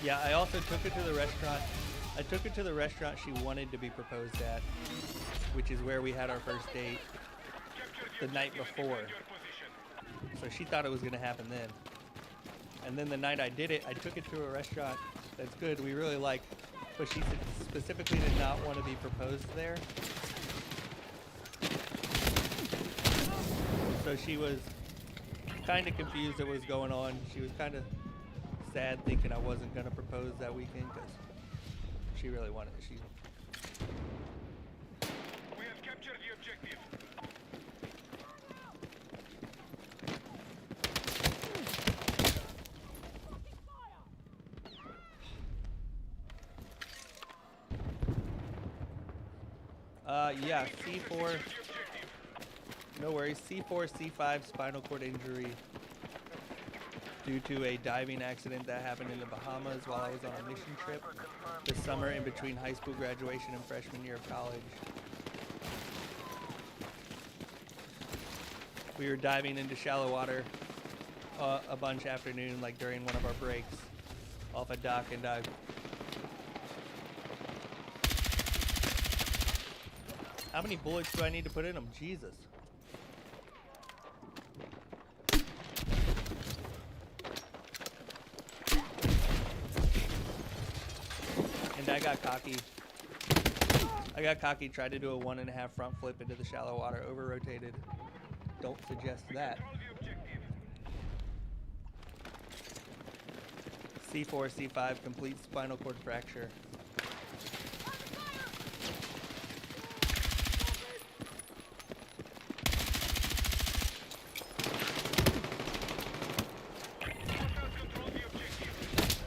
Yeah, I also took her to the restaurant. I took her to the restaurant she wanted to be proposed at, which is where we had our first date the night before. So she thought it was going to happen then. And then the night I did it, I took it to a restaurant that's good, we really like, but she specifically did not want to be proposed there. So she was kind of confused at what was going on. She was kind of sad thinking I wasn't going to propose that weekend because she really wanted it. captured the objective. Yeah, C4. The objective. No worries. C4, C5 spinal cord injury due to a diving accident that happened in the Bahamas while I was on a mission trip this summer in between high school graduation and freshman year of college. We were diving into shallow water a bunch afternoon, like during one of our breaks off a dock, and how many bullets do I need to put in them? Jesus. And I got cocky. Tried to do a 1.5 front flip into the shallow water, over rotated. Don't suggest that. Control the objective. C4, C5, complete spinal cord fracture. Hostiles control the objective.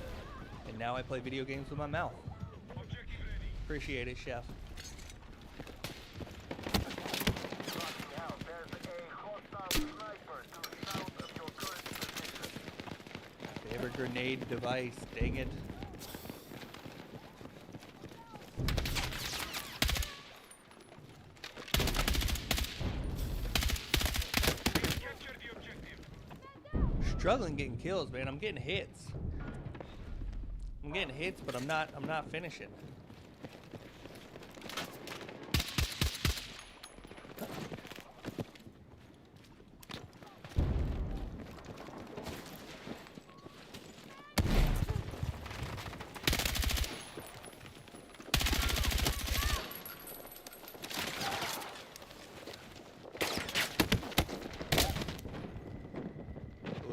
And now I play video games with my mouth. Objective ready. Appreciate it, chef. Favorite grenade device, dang it. Capture the objective. Struggling getting kills, man. I'm getting hits. But I'm not finishing.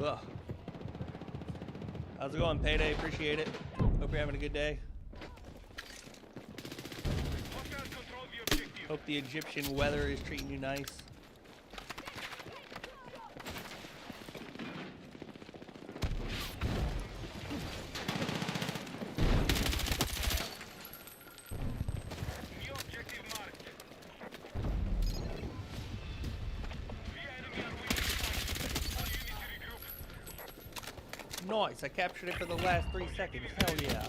Ugh. How's it going, Payday? Appreciate it. Hope you're having a good day. Hostiles control the objective. Hope the Egyptian weather is treating you nice. New objective marked. The enemy are winning the fight. All units regroup. Nice, I captured it for the last 3 seconds. Hell yeah.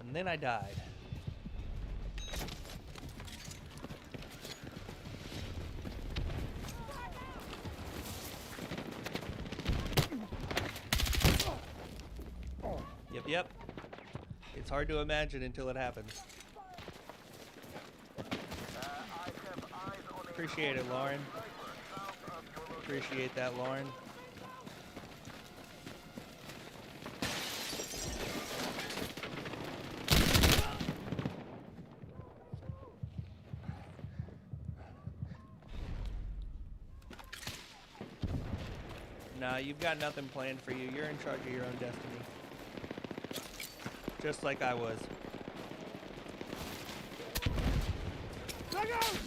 And then I died. Yep. It's hard to imagine until it happens. Appreciate it, Lauren. Appreciate that, Lauren. Nah, you've got nothing planned for you. You're in charge of your own destiny. Just like I was. Look out!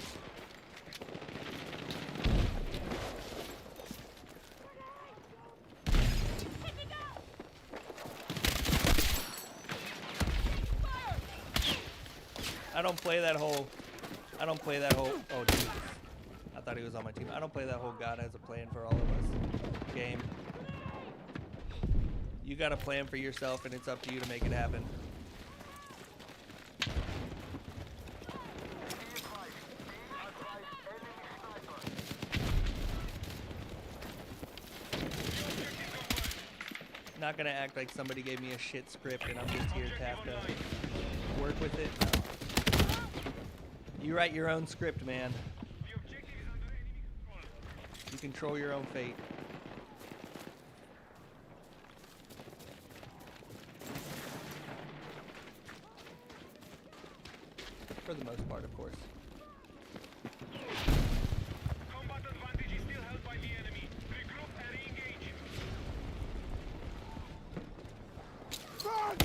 I don't play that whole, oh Jesus. I thought he was on my team. I don't play that whole God has a plan for all of us game. You got a plan for yourself and it's up to you to make it happen. Not gonna act like somebody gave me a shit script and I'm just here to have to work with it. No. You write your own script, man. The objective is under enemy control. You control your own fate. For the most part, of course. Combat advantage is still held by the enemy. Regroup and re-engage. Run!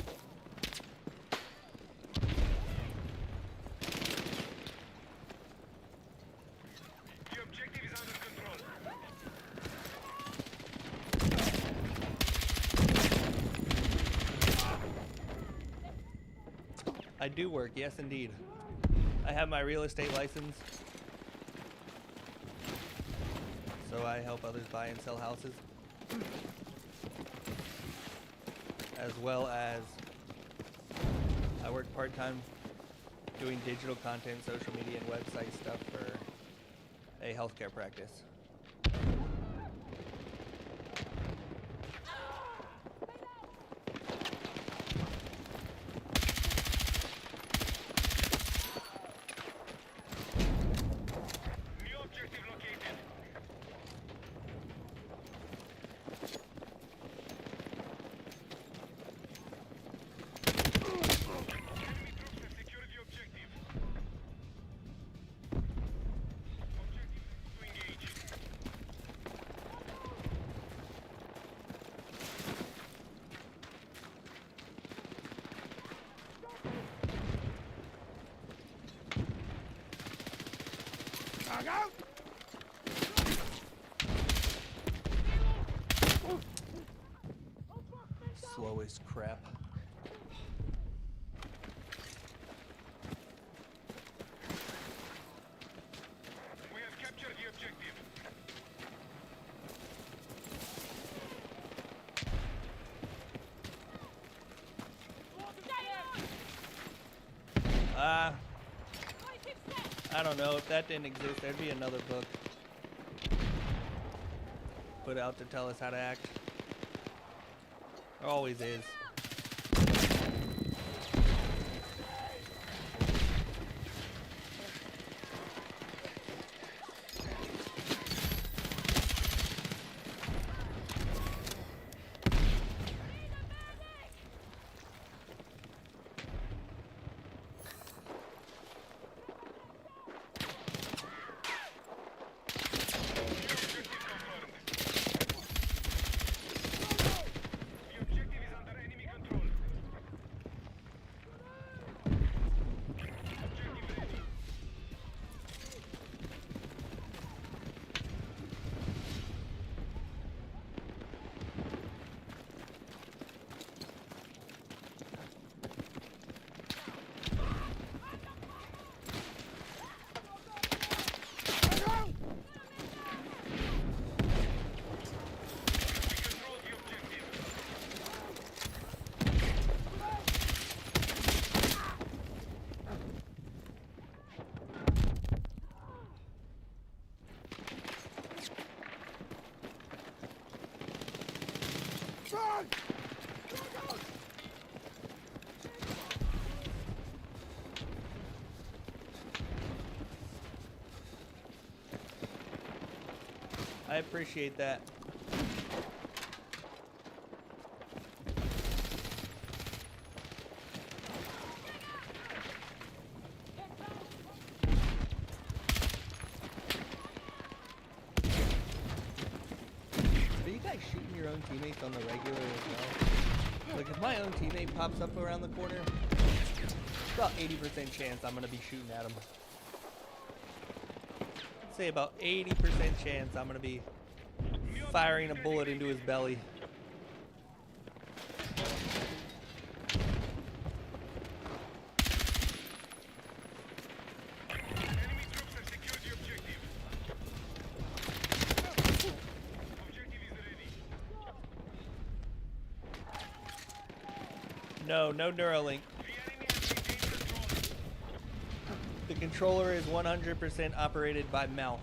I do work, yes indeed. I have my real estate license. So I help others buy and sell houses. As well as I work part-time doing digital content, social media, and website stuff for a healthcare practice. New objective located. Enemy troops have secured the objective. Objective to engage. Frag out! Slow as crap. We have captured the objective. I don't know. If that didn't exist, there'd be another book put out to tell us how to act. There always is. Objective confirmed. The objective is under enemy control. Objective ready. Frag out! We control the objective. Frag! I appreciate that. Are you guys shooting your own teammates on the regular as well? Like if my own teammate pops up around the corner, it's about 80% chance I'm gonna be shooting at him. I'd say about 80% chance I'm gonna be firing a bullet into his belly. Enemy troops have secured the objective. Objective is ready. No Neuralink. The enemy has regained control. The controller is 100% operated by mouth.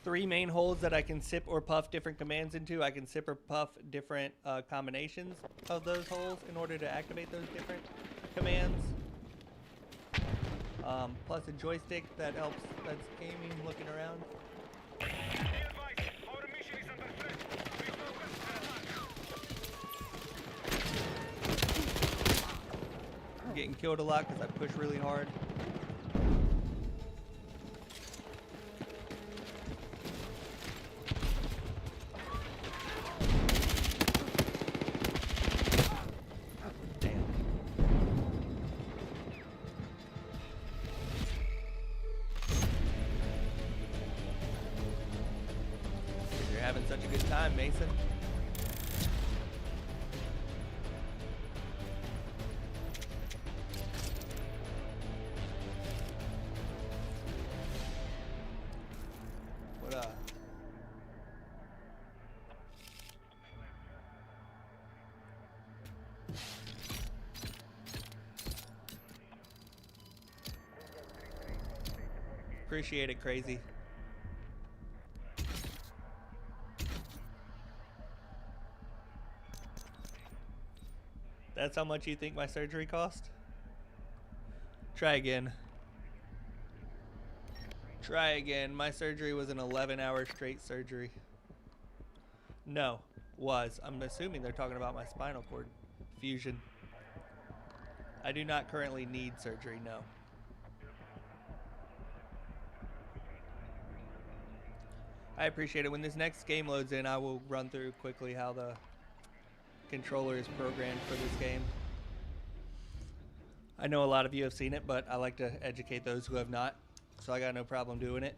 3 main holes that I can sip or puff different commands into. I can sip or puff different combinations of those holes in order to activate those different commands. Plus a joystick that helps, that's aiming, looking around. Be advised, our mission is under threat. We focus and attack. I'm getting killed a lot because I push really hard. Damn. You're having such a good time, Mason. Appreciate it, crazy. That's how much you think my surgery cost? Try again. Try again. My surgery was an 11-hour straight surgery. No, was. I'm assuming they're talking about my spinal cord fusion. I do not currently need surgery, no. I appreciate it. When this next game loads in, I will run through quickly how the controller is programmed for this game. I know a lot of you have seen it, but I like to educate those who have not, so I got no problem doing it.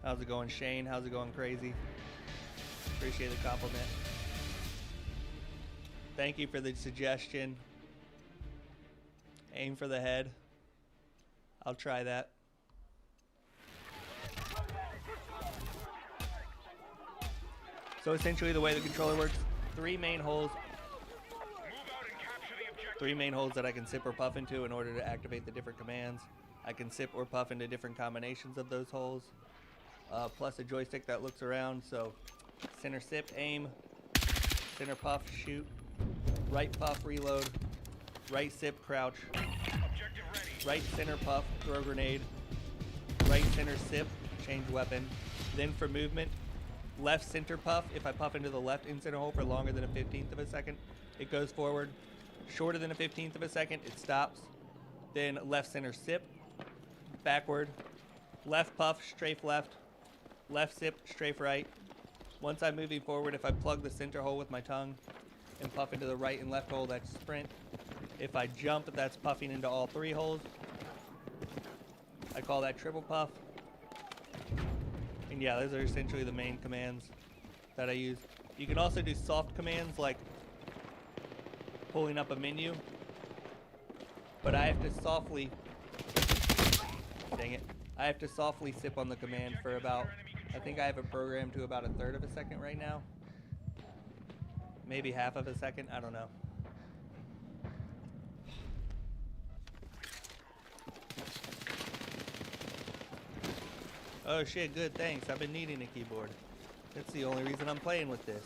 How's it going, Shane? How's it going, Crazy? Appreciate the compliment. Thank you for the suggestion. Aim for the head. I'll try that. So essentially the way the controller works, three main holes that I can sip or puff into in order to activate the different commands. I can sip or puff into different combinations of those holes, plus a joystick that looks around. So center sip, aim, center puff, shoot, right puff, reload, right sip, crouch, right center puff, throw grenade, right center sip, change weapon. Then for movement, left center puff, if I puff into the left in center hole for longer than a 15th of a second, it goes forward. Shorter than a 15th of a second, it stops. Then left center sip, backward, left puff, strafe left, left sip, strafe right. Once I'm moving forward, if I plug the center hole with my tongue and puff into the right and left hole, that's sprint. If I jump, that's puffing into all three holes. I call that triple puff. And yeah, those are essentially the main commands that I use. You can also do soft commands like pulling up a menu, but I have to softly, dang it, I have to softly sip on the command for about, I think I have it programmed to about a third of a second right now. Maybe half of a second, I don't know. Oh shit, good, thanks. I've been needing a keyboard. That's the only reason I'm playing with this.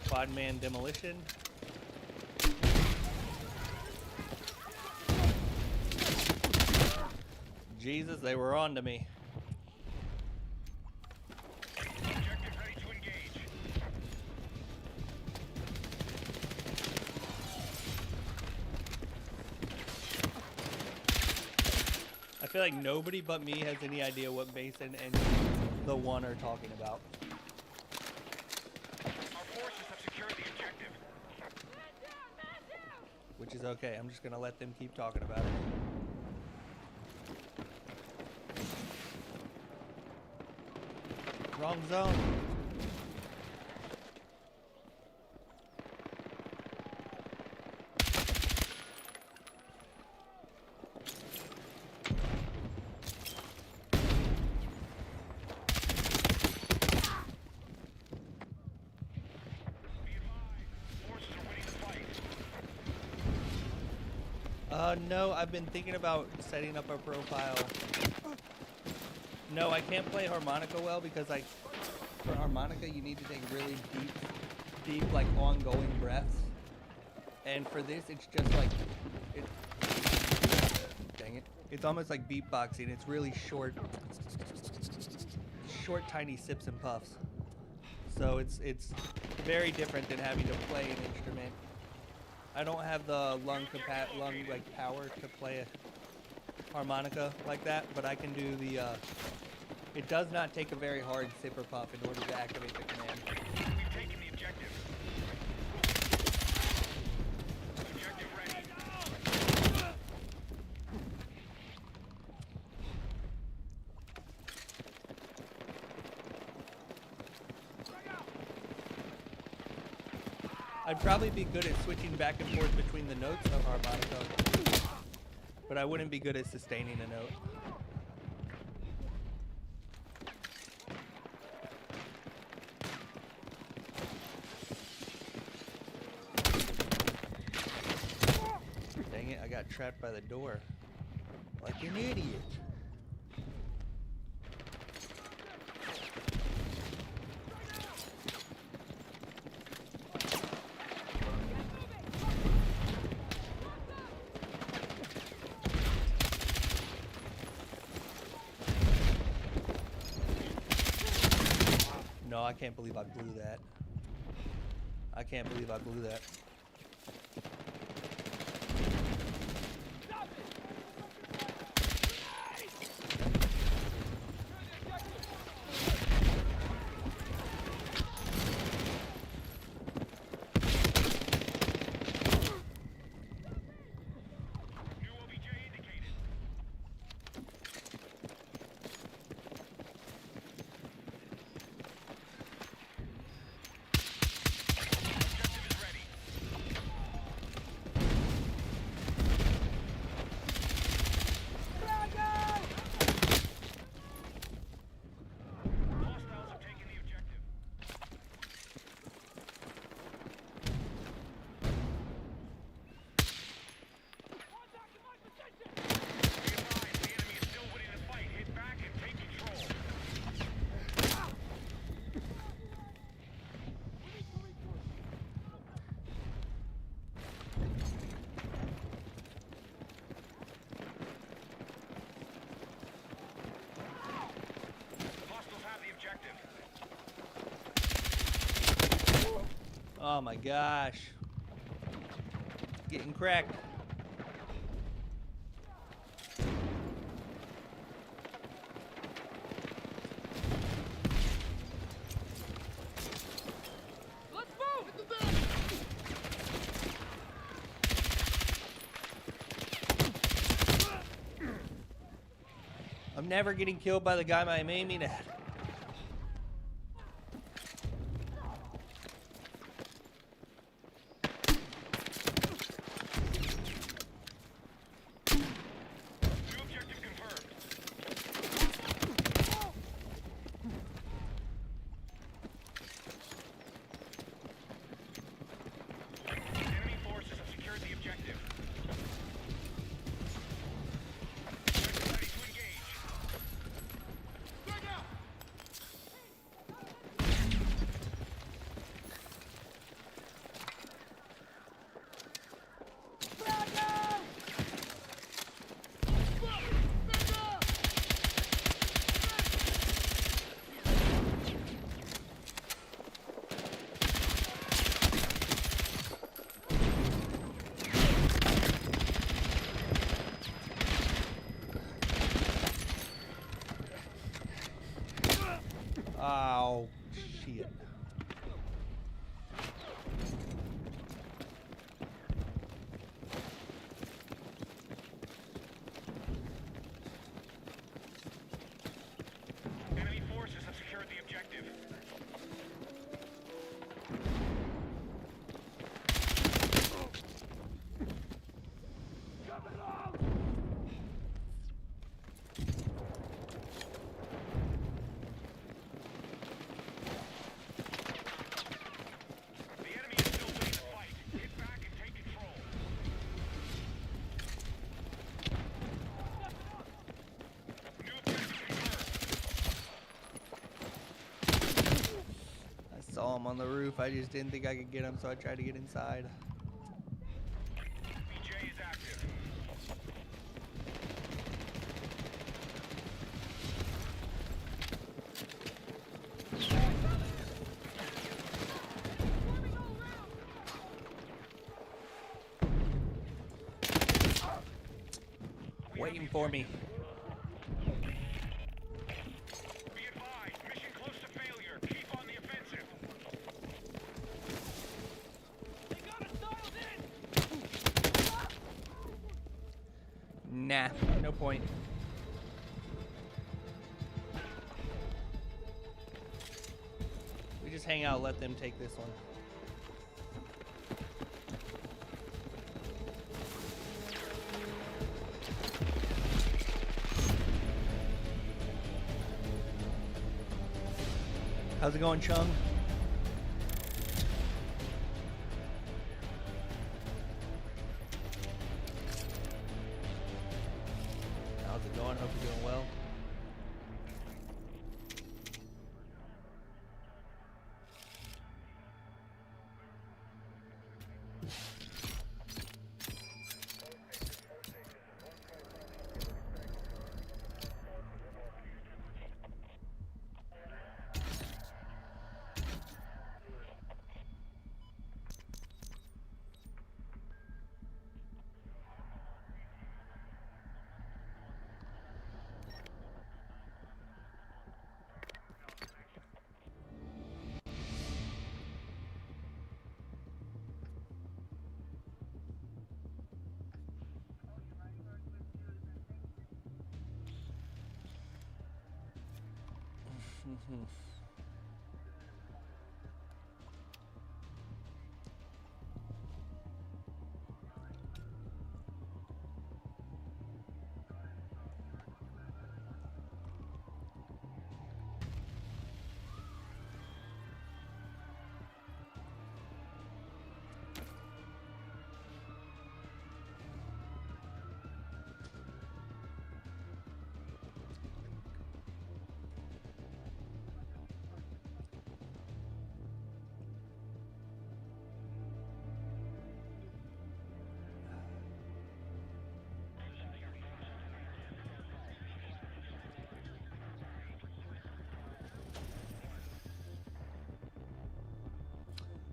QuadMann demolition. Jesus, they were on to me. I feel like nobody but me has any idea what Mason and the one are talking about. Our forces have secured the objective. Which is okay. I'm just gonna let them keep talking about it. Wrong zone. No, I've been thinking about setting up a profile. No, I can't play harmonica well because for harmonica you need to take really deep, like ongoing breaths. And for this, it's just like, dang it. It's almost like beatboxing. It's really short, tiny sips and puffs. So it's very different than having to play an instrument. I don't have the lung like power to play a harmonica like that, but I can do the. It does not take a very hard sip or puff in order to activate the command. We've taken the objective. Objective ready. I'd probably be good at switching back and forth between the notes of harmonica. but I wouldn't be good at sustaining a note. Dang it, I got trapped by the door. Like an idiot. No, I can't believe I blew that. I can't believe I blew that. New OBJ indicated. Objective is ready. Hostiles have taken the objective. Be advised, the enemy is still winning the fight. Hit back and take control. Hostiles have the objective. Oh my gosh. Getting cracked. Let's move! I'm never getting killed by the guy I'm aiming at. New objective confirmed. Enemy forces have secured the objective. Ready to engage. Oh, shit. Enemy forces have secured the objective. The enemy is still winning the fight. Hit back and take control. New objective confirmed. I saw him on the roof. I just didn't think I could get him, so I tried to get inside. BJ is active. Waiting for me. Be advised, mission close to failure. Keep on the offensive. They got us dialed in! Nah, no point. We just hang out, let them take this one. How's it going, Chung? How's it going? Hope you're doing well.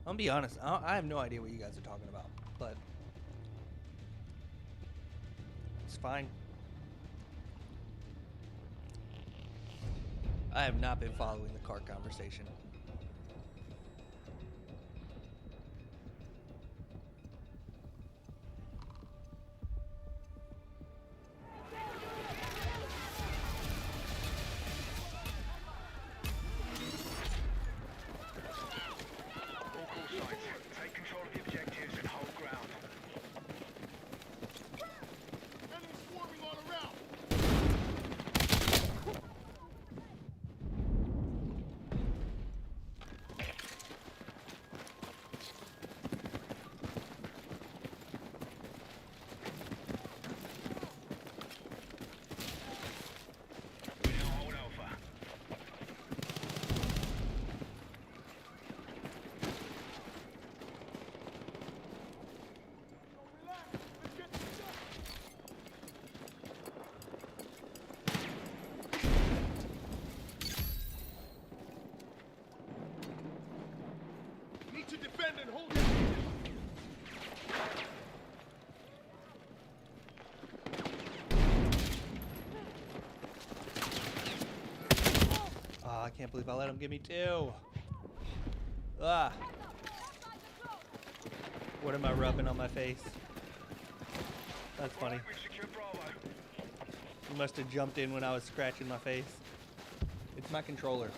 I'm gonna be honest, I have no idea what you guys are talking about, but it's fine. I have not been following the car conversation. Take control of the objectives and hold ground. Enemy swarming all around. We now hold Alpha. Relax. Let's get this done. Need to defend and hold it. Ah, I can't believe I let him give me two. Ah, what am I rubbing on my face? That's funny. We've secured Bravo. You must have jumped in when I was scratching my face. It's my controller.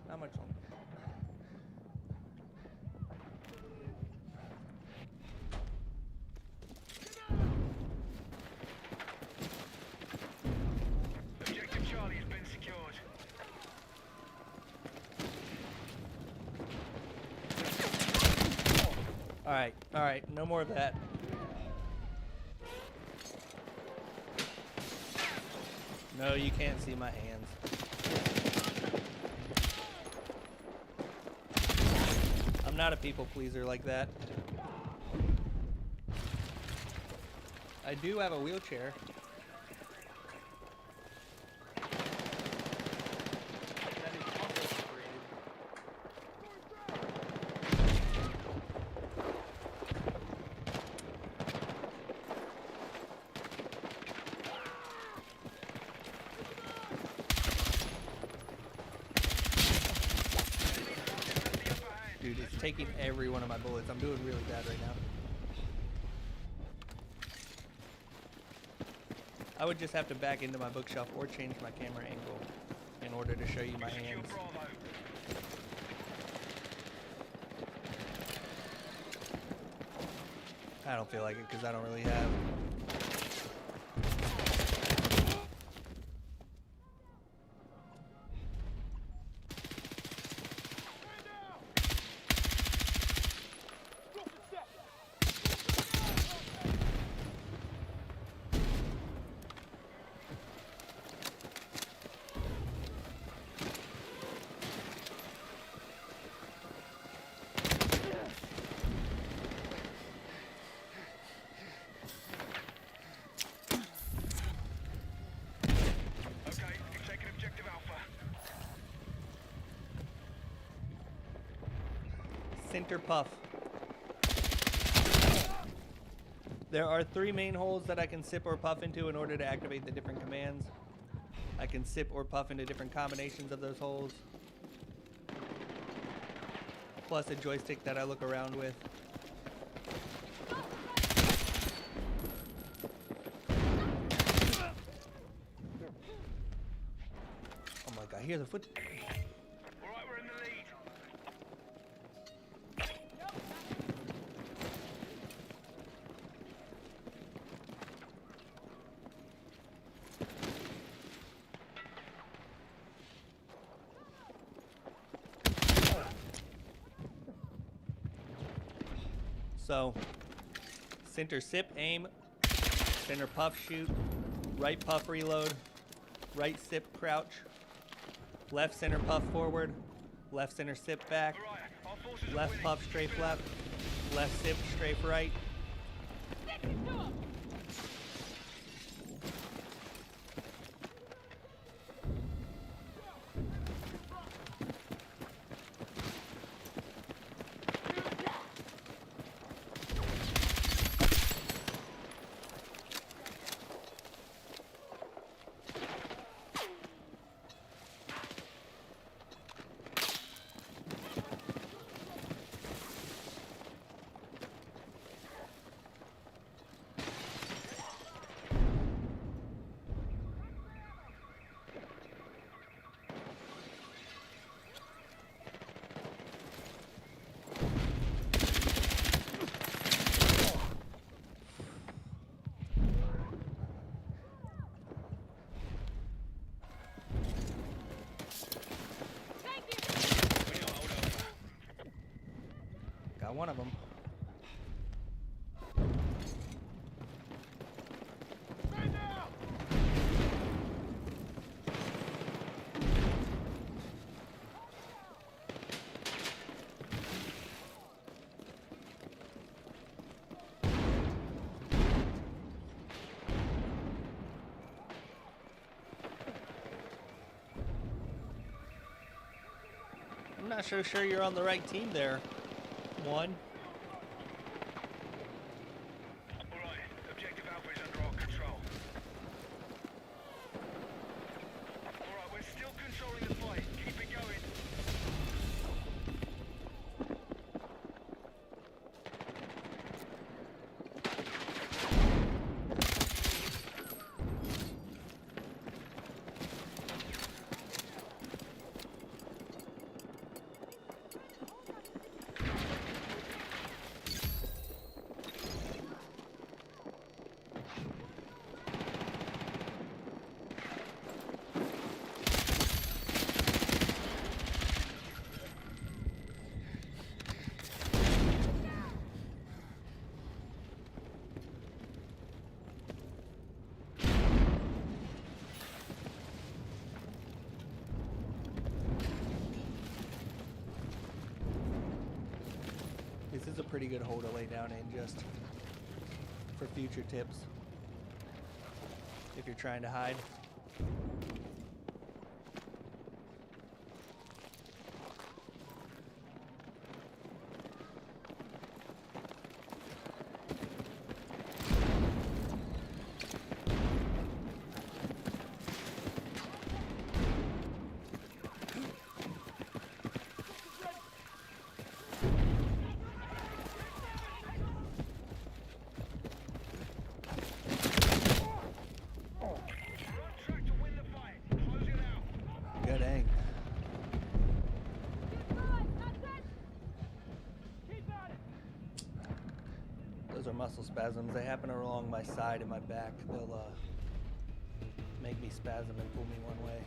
Not much longer. Objective Charlie has been secured. All right, no more of that. No, you can't see my hands. I'm not a people pleaser like that. I do have a wheelchair. That is also operated. Dude, it's taking every one of my bullets. I'm doing really bad right now. I would just have to back into my bookshelf or change my camera angle in order to show you my Secure hands. Bravo. I don't feel like it because I don't really have. Man down! Drop the set! Okay, you're taking objective Alpha. Center puff. There are 3 main holes that I can sip or puff into in order to activate the different commands. I can sip or puff into different combinations of those holes. Plus a joystick that I look around with. Oh my god, I hear the foot. All right, we're in the lead. So, center sip, aim, center puff, shoot, right puff, reload, right sip, crouch, left center puff, forward, left center sip, back, All right, our forces are left winning. puff, strafe left, left sip, strafe right. Stick it to 'em. Take it. We know hold Alpha. Got one of them. Man down! I'm not so sure you're on the right team there. One. All right, objective Alpha is under our control. All right, we're still controlling the fight. Keep it going. This is a pretty good hole to lay down in just for future tips. If you're trying to hide. muscle spasms. They happen along my side and my back. They'll make me spasm and pull me one way.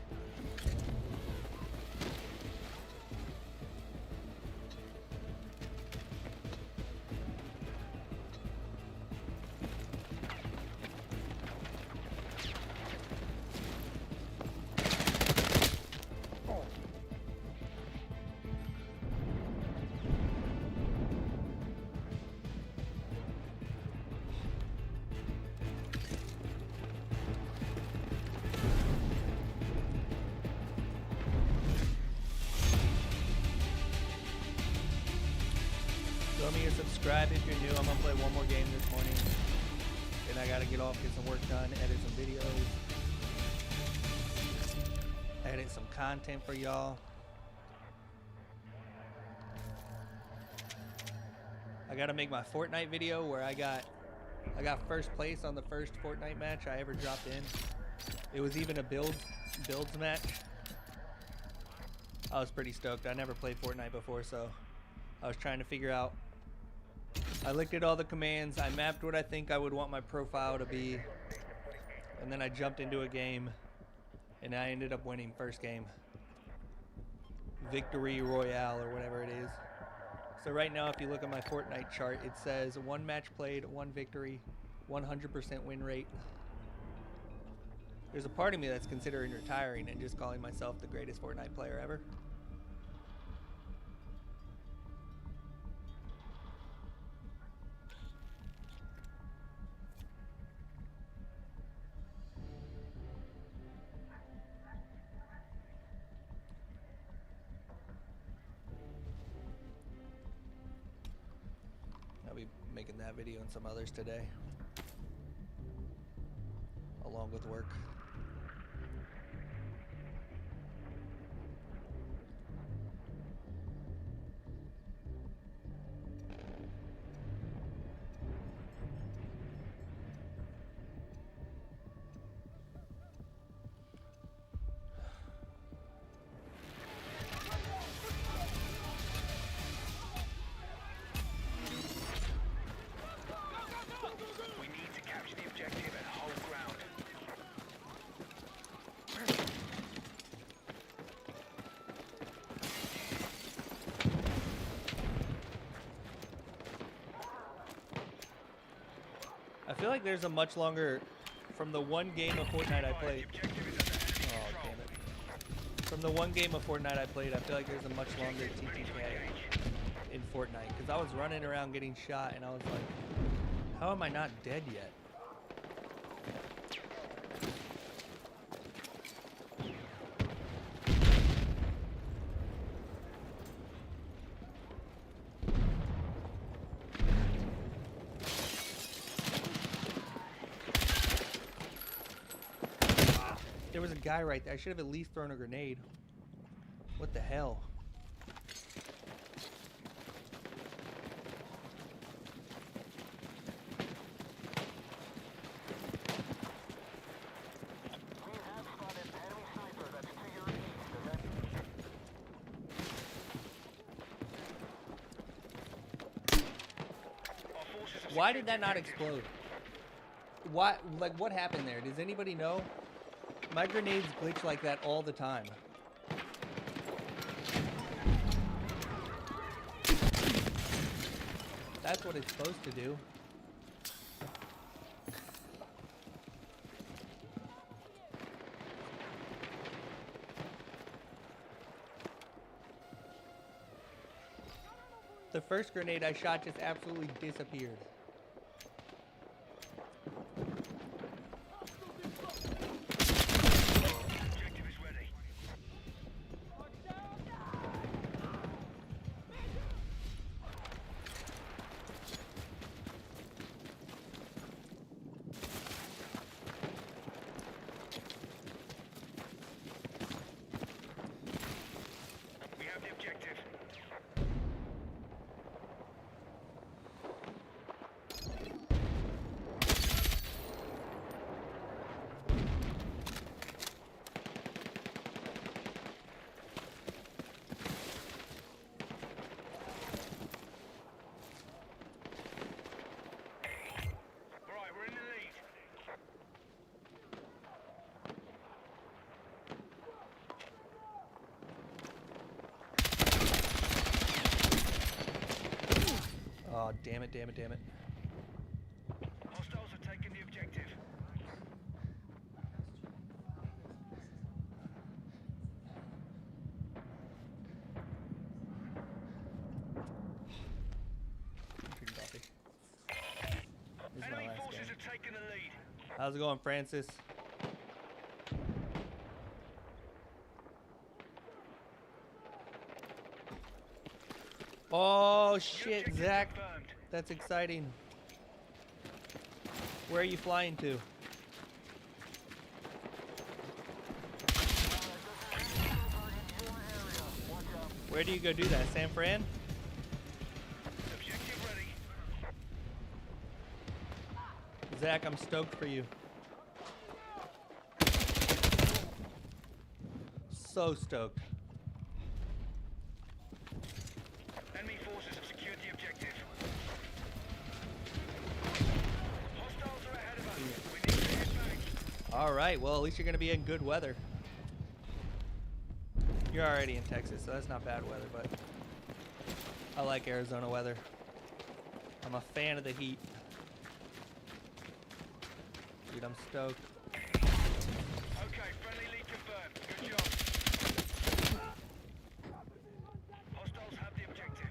Show me your subscribe if you're new. I'm gonna play one more game this morning. Then I gotta get off, get some work done, edit some videos, edit some content for y'all. I gotta make my Fortnite video where I got first place on the first Fortnite match I ever dropped in. It was even a builds match. I was pretty stoked. I never played Fortnite before, so I was trying to figure out. I looked at all the commands, I mapped what I think I would want my profile to be, and then I jumped into a game, and I ended up winning first game. Victory Royale, or whatever it is. So right now, if you look at my Fortnite chart, it says 1 match played, 1 victory, 100% win rate. There's a part of me that's considering retiring and just calling myself the greatest Fortnite player ever. I'll be making that video and some others today, along with work. We need to capture the objective and hold ground. I feel like there's a much longer, from the one game of Fortnite I played. The objective is under enemy Oh, control. damn it. From the one game of Fortnite I played, I feel like there's a much longer TTK in Fortnite. Because I was running around getting shot, and I was like, how am I not dead yet? There was a guy right there. I should have at least thrown a grenade. What the hell? Why did that not explode? Why? Like, what happened there? Does anybody know? My grenades glitch like that all the time. That's what it's supposed to do. The first grenade I shot just absolutely disappeared. Objective is ready. We have the objective. Oh, damn it, damn it, damn it. Hostiles are taking the objective. Drinking coffee. This is my Enemy last forces game. have taken the lead. How's it going, Francis? Oh shit, Objective Zach. confirmed. That's exciting. Where are you flying to? Where do you go do that? San Fran? Objective ready. Zach, I'm stoked for you. So stoked. Enemy forces have secured the objective. Hostiles are ahead of us. We need to get back. All right, well, at least you're going to be in good weather. You're already in Texas, so that's not bad weather, but I like Arizona weather. I'm a fan of the heat. Dude, I'm stoked. Okay, friendly lead confirmed. Good job. Hostiles have the objective.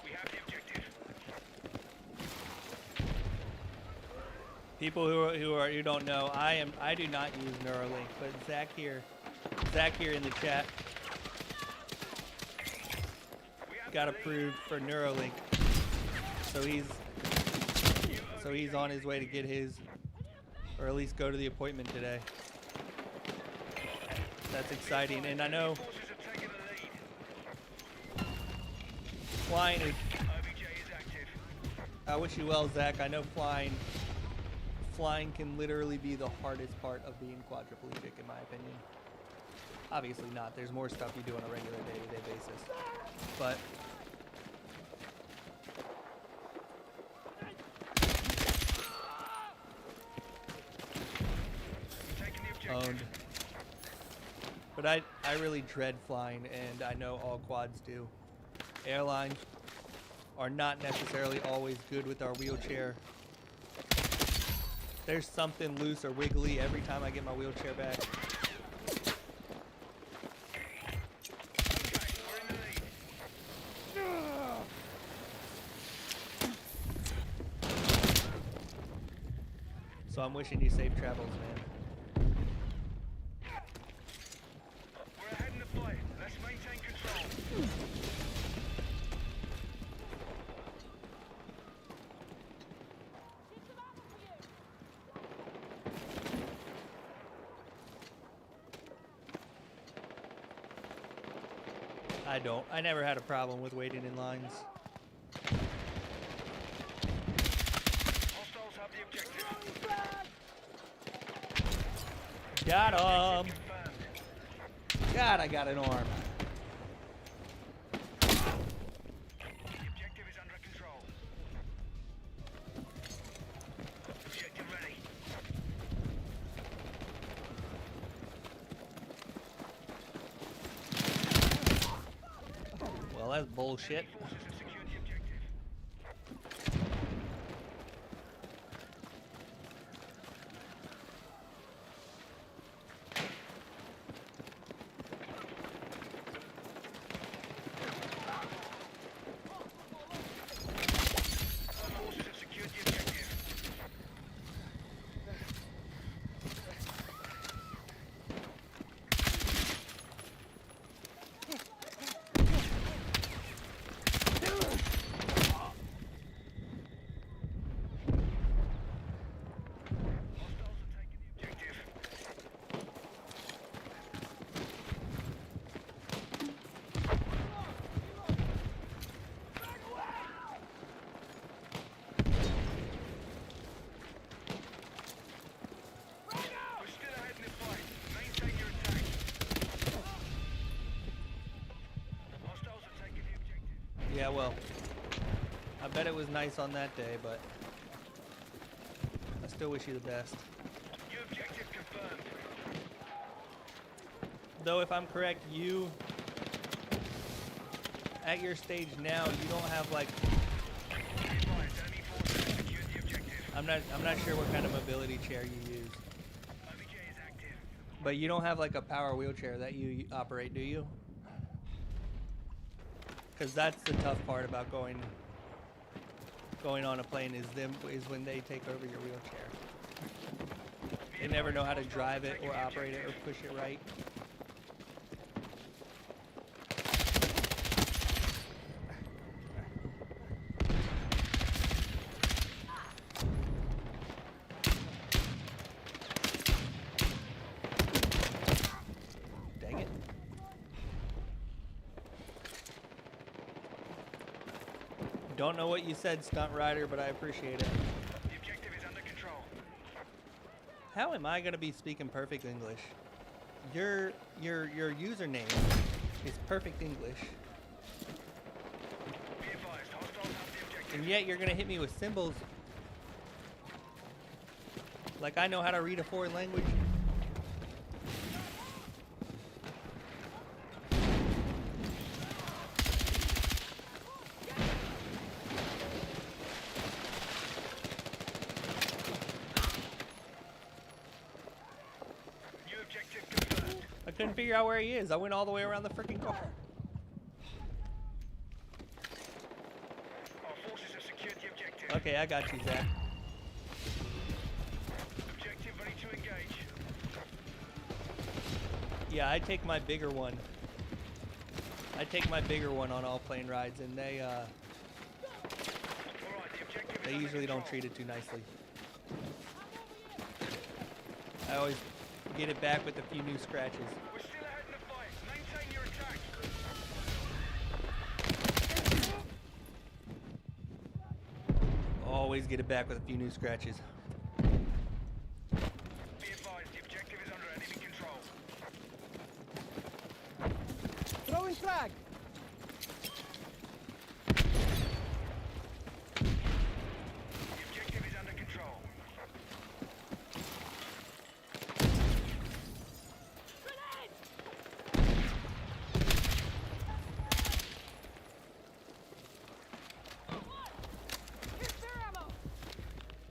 We have the objective. People who don't know, I do not use Neuralink, but Zach here in the chat We have got the lead. approved for Neuralink, so he's on his way to get his, or at least go to the appointment today. That's exciting, and I know Forces have taken the lead. flying is. OBJ is active. I wish you well, Zach. I know flying can literally be the hardest part of being quadriplegic, in my opinion. Obviously not. There's more stuff you do on a regular day-to-day basis. But Taking the objective. owned. But I really dread flying, and I know all quads do. Airlines are not necessarily always good with our wheelchair. There's something loose or wiggly every time I get my wheelchair back. Okay, we're in the lead. So I'm wishing you safe travels, man. We're ahead in the fight. Let's maintain control. Get some ammo for you. I don't. I never had a problem with waiting in lines. Hostiles have the objective. Got him. Confirmed. God, I got an arm. The objective is under control. Objective ready. Well, that's bullshit. Forces have secured the objective. Our forces have secured the objective. Hostiles are taking the objective. We're still ahead in the fight. Maintain your attack. Hostiles are taking the objective. Yeah, well, I bet it was nice on that day, but still wish you the best. New objective confirmed. Though, if I'm correct, you, at your stage now, you don't have like. Be advised, enemy forces have secured the objective. I'm not sure what kind of mobility chair you use, OBJ is active. but you don't have like a power wheelchair that you operate, do you? Because that's the tough part about going on a plane is when they take over your wheelchair. They never know how to drive it or operate it or push it right. Dang it. Don't know what you said, Stunt Rider, but I appreciate it. The objective is under control. How am I gonna be speaking perfect English? Your username is perfect English, Be advised, hostiles have the objective. and yet you're gonna hit me with symbols like I know how to read a foreign language. New objective confirmed. I couldn't figure out where he is. I went all the way around the freaking car. Our forces have secured the objective. Okay, I got you, Zach. Objective ready to engage. Yeah, I take my bigger one. I take my bigger one on all plane rides, and they All right, the objective is they under usually don't control. treat it too nicely. I always get it back with a few new scratches. We're still ahead in the fight. Maintain your attack. Always get it back with a few new scratches. Be advised, the objective is under enemy control. Throwing frag. The objective is under control. Here's spare ammo.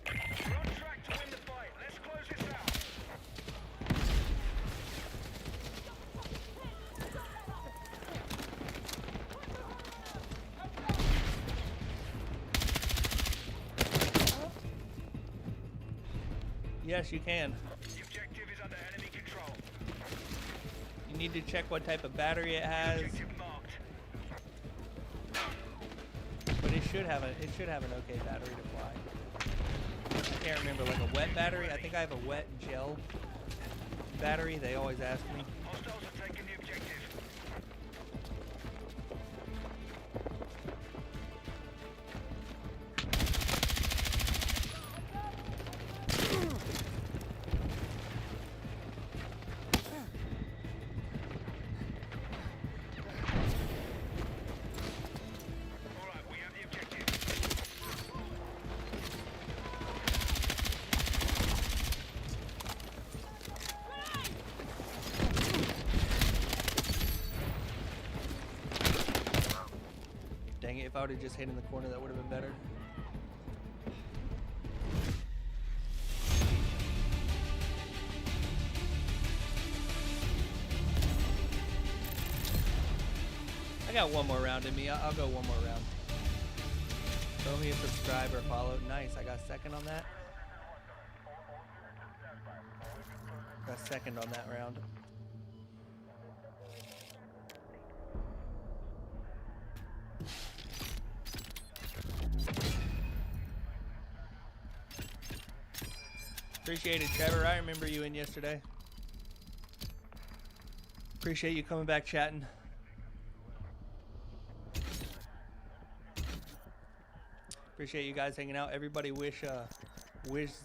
We're on track to win the fight. Let's close this out. Yes, you can. The objective is under enemy control. You need to check what type of battery it has, Objective marked. but it should have an okay battery to fly. I can't remember, like a wet battery. I think I have a wet gel battery. They always ask me. Hostiles have taken the objective. All right, we have the objective. Dang it! If I would have just hit in the corner, that would have been better. I got one more round in me. I'll go one more round. Throw me a subscribe or follow. Nice. I got second on that. Got second on that round. Appreciate it, Trevor. I remember you in yesterday. Appreciate you coming back chatting. Appreciate you guys hanging out. Everybody wish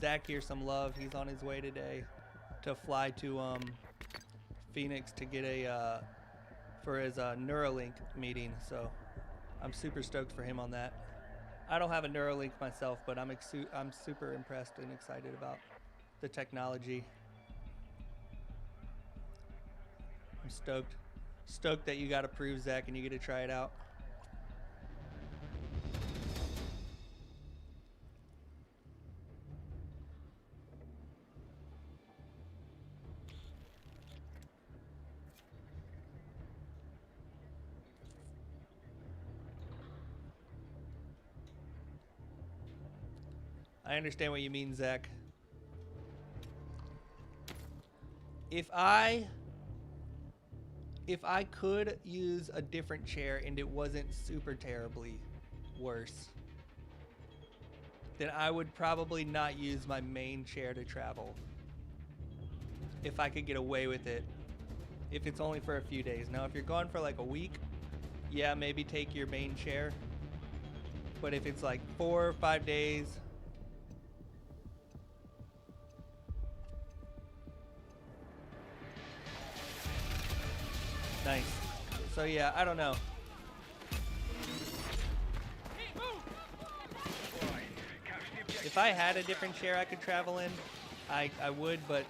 Zach here some love. He's on his way today to fly to Phoenix to get a for his Neuralink meeting. So I'm super stoked for him on that. I don't have a Neuralink myself, but I'm super impressed and excited about the technology. I'm stoked that you got approved, Zach, and you get to try it out. I understand what you mean, Zach. If I could use a different chair and it wasn't super terribly worse, then I would probably not use my main chair to travel. If I could get away with it. If it's only for a few days. Now, if you're gone for like a week, yeah, maybe take your main chair. But if it's like 4 or 5 days, nice. So yeah, I don't know. If I had a different chair I could travel in, I would, but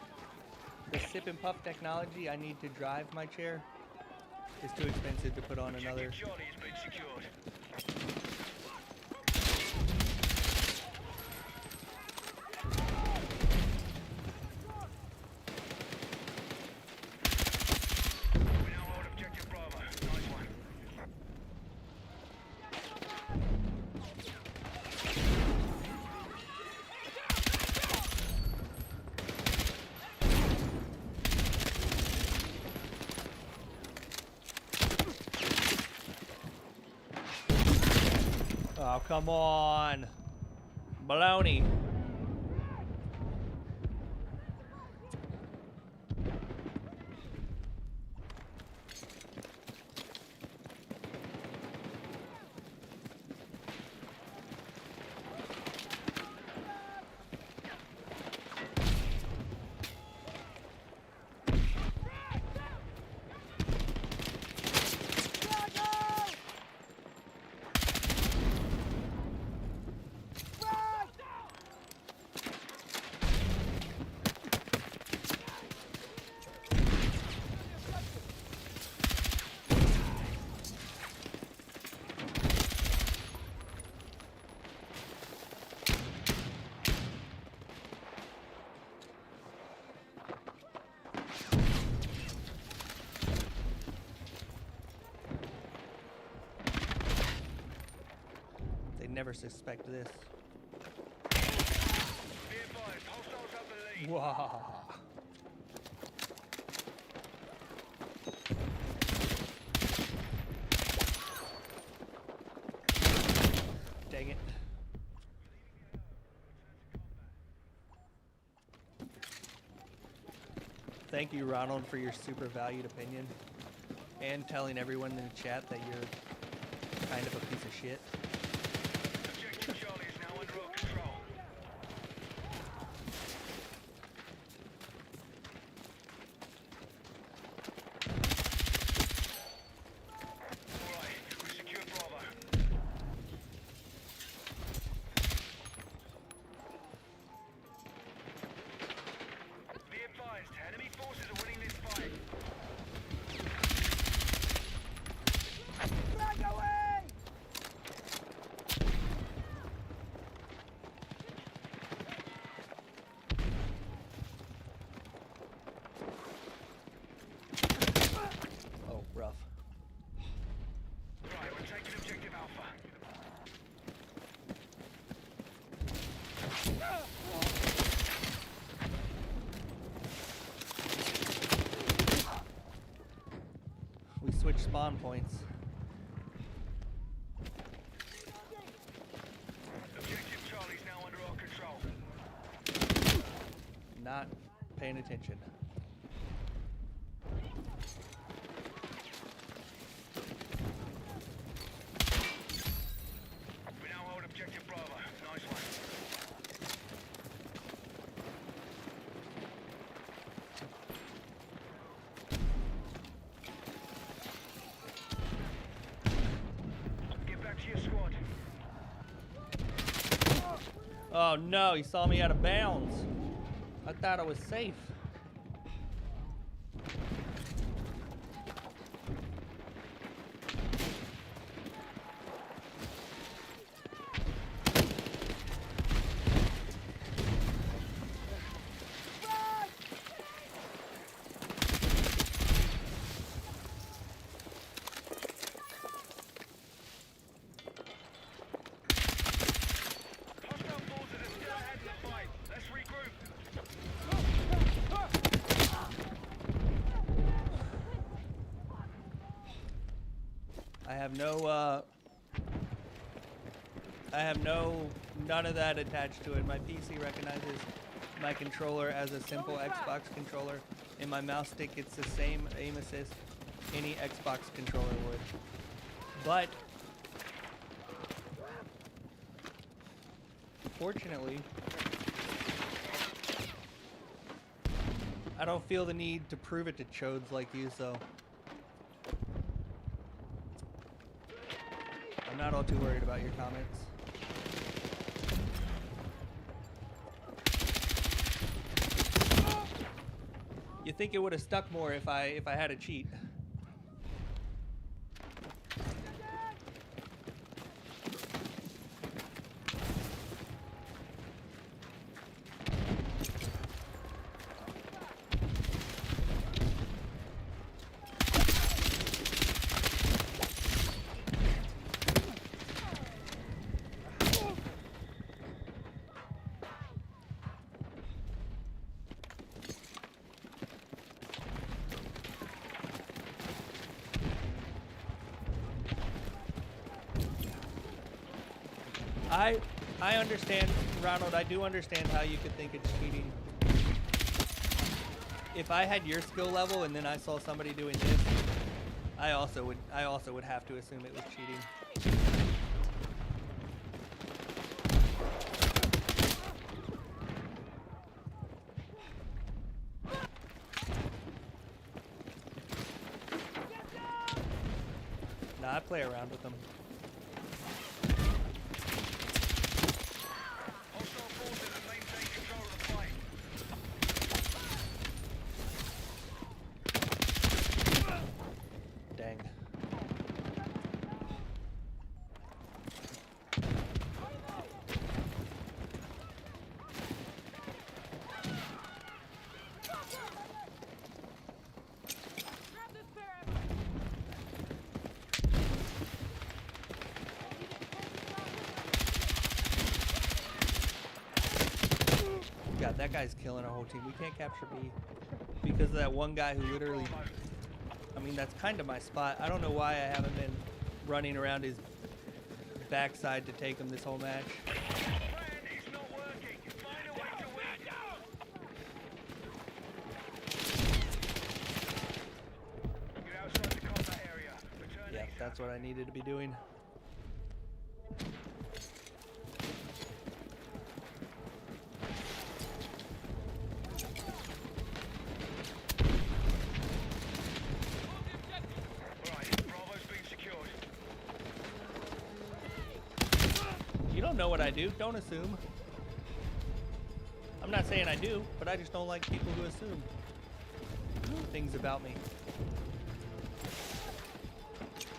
the sip and puff technology, I need to drive my chair. It's too expensive to put on another. Charlie has been secured. We now hold objective Bravo. Nice one. Oh, come on. Baloney. They never suspect this. Be advised, hostiles have the lead. Wow. Dang it. Thank you, Ronald, for your super valued opinion and telling everyone in the chat that you're kind of a piece of shit. Objective Charlie is now under our control. Alright, we secured Bravo. Be advised, enemy forces are winning this fight. Frag away! Oh, rough. Right, we're taking objective Alpha. We switched spawn points. Objective Charlie's now under our control. Not paying attention. We now hold objective Bravo. Nice one. Get back to your squad. Oh no, he saw me out of bounds. I thought I was safe. Hostile forces are still ahead in the fight. Let's regroup. I have none of that attached to it. My PC recognizes my controller as a simple Xbox controller. In my mouse stick, it's the same aim assist any Xbox controller would. But fortunately, I don't feel the need to prove it to chodes like you, so I'm not all too worried about your comments. You think it would have stuck more if I had a cheat? I understand, Ronald, I do understand how you could think it's cheating. If I had your skill level and then I saw somebody doing this, I also would have to assume it was cheating. Nah, I play around with them. Hostile forces have maintained control of the fight. Dang. Grab this spare ammo. God, that guy's killing our whole team. We can't capture B because of that one guy who literally, I mean, that's kind of my spot. I don't know why I haven't been running around his backside to take him this whole match. Plan is not working. Find a way to win. Get outside the combat area. Return Yep, that's what I needed to be doing. Right, Bravo's been secured. You don't know what I do. Don't assume. I'm not saying I do, but I just don't like people who assume things about me.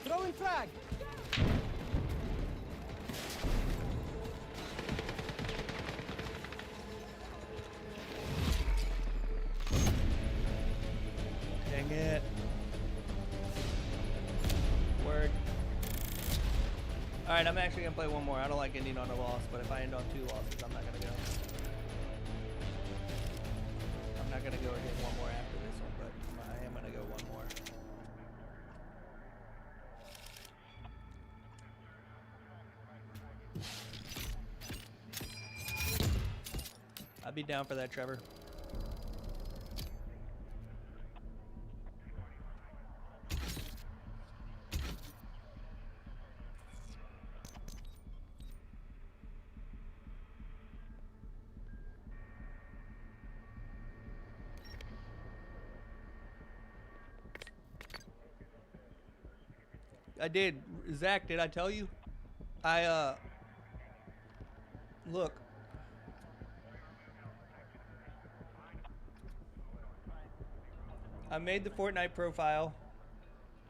Throwing frag. Dang it. Word. Alright, I'm actually gonna play one more. I don't like ending on a loss, but if I end on 2 losses, I'm not gonna go. I'm not gonna go or hit one more after this one, but I am gonna go one more. I'd be down for that, Trevor. I did. Zach, did I tell you? Look, I made the Fortnite profile.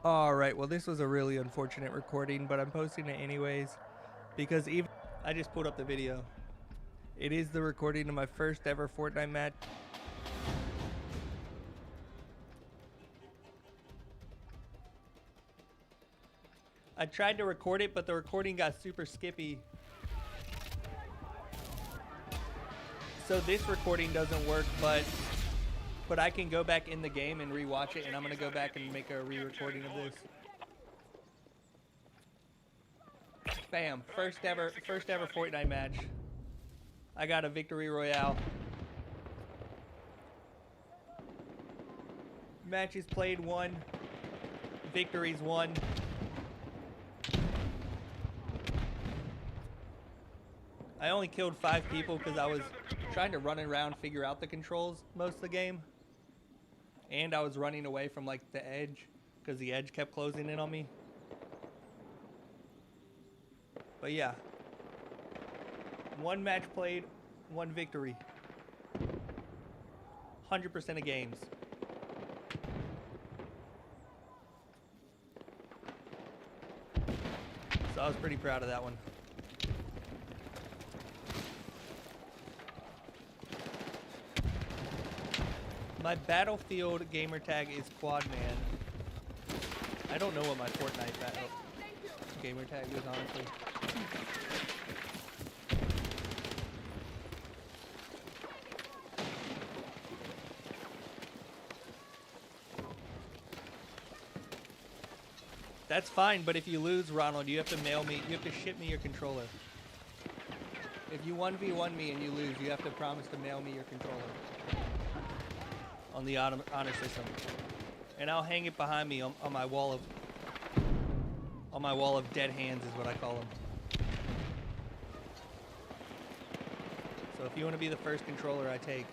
Alright, well this was a really unfortunate recording, but I'm posting it anyways. Because even I just pulled up the video. It is the recording of my first ever Fortnite match. I tried to record it, but the recording got super skippy. So this recording doesn't work, but I can go back in the game and rewatch it, and I'm gonna go back and make a re-recording of this. Bam! First ever Fortnite match. I got a victory royale. Matches played 1. Victories 1. I only killed 5 people because I was trying to run around, figure out the controls most of the game. And I was running away from like the edge because the edge kept closing in on me. But yeah. 1 match played, 1 victory. 100% of games. So I was pretty proud of that one. My Battlefield gamer tag is QuadMann. I don't know what my Fortnite gamer tag is, honestly. That's fine, but if you lose, Ronald, you have to mail me, you have to ship me your controller. If you 1v1 me and you lose, you have to promise to mail me your controller. On the honor system. And I'll hang it behind me on my wall of dead hands is what I call them. So if you want to be the first controller I take.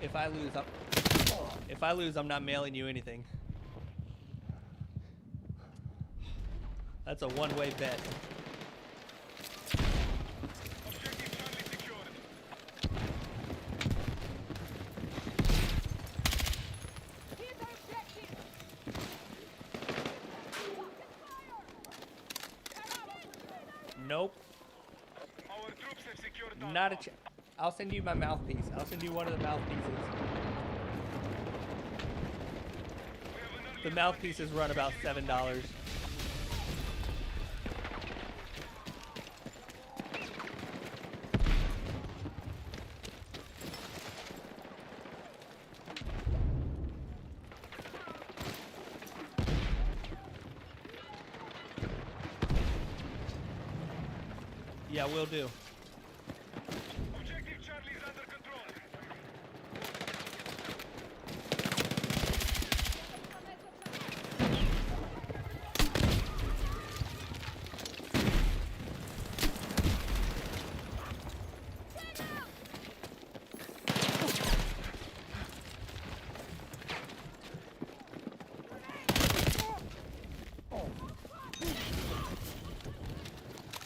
If I lose, I'm not mailing you anything. That's a one-way bet. Objective Charlie secured. Here's our objective. Nope. Our troops have secured Alpha. Not a I'll send you my mouthpiece. I'll send you one of the mouthpieces. The mouthpieces run about $7. Yeah, will do. Objective Charlie is under control.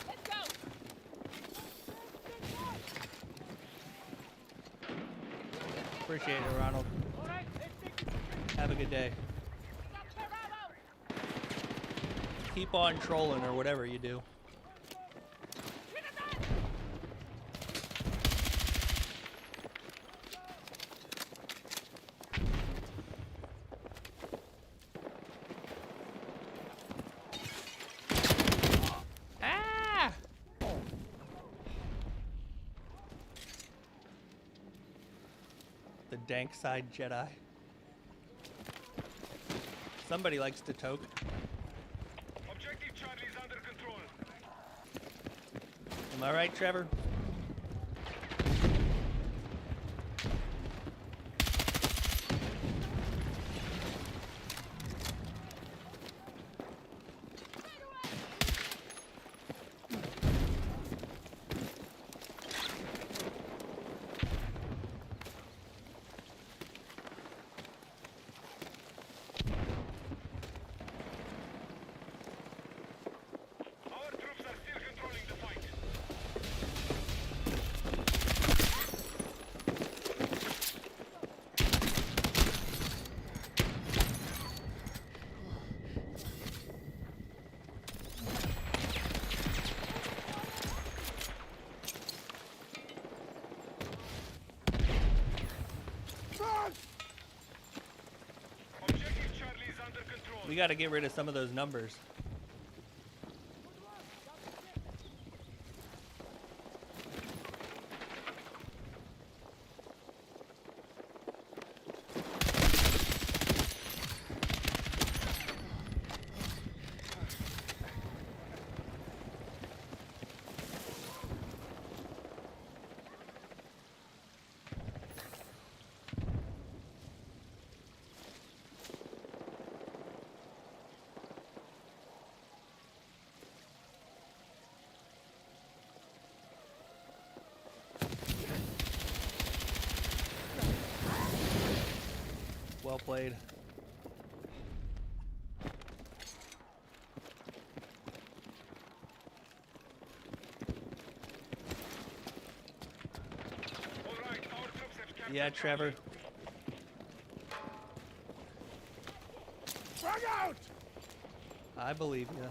Let's go. Appreciate it, Ronald. All right, let's take it. Have a good day. Keep on trolling or whatever you do. Ah! The dank side Jedi. Somebody likes to toke. Objective Charlie is under control. Am I right, Trevor? We got to get rid of some of those numbers. Well played. All right, our troops have captured Yeah, Trevor. Frag out! I believe you.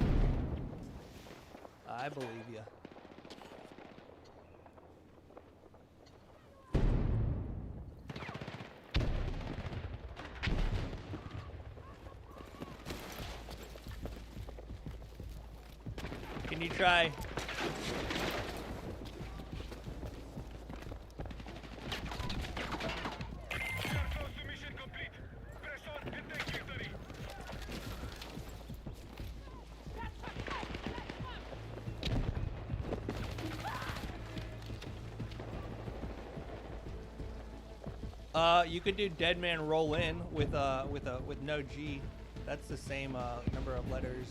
I believe you. Can you try? We are close to mission complete. Press on and take victory. You could do dead man roll in with no G. That's the same number of letters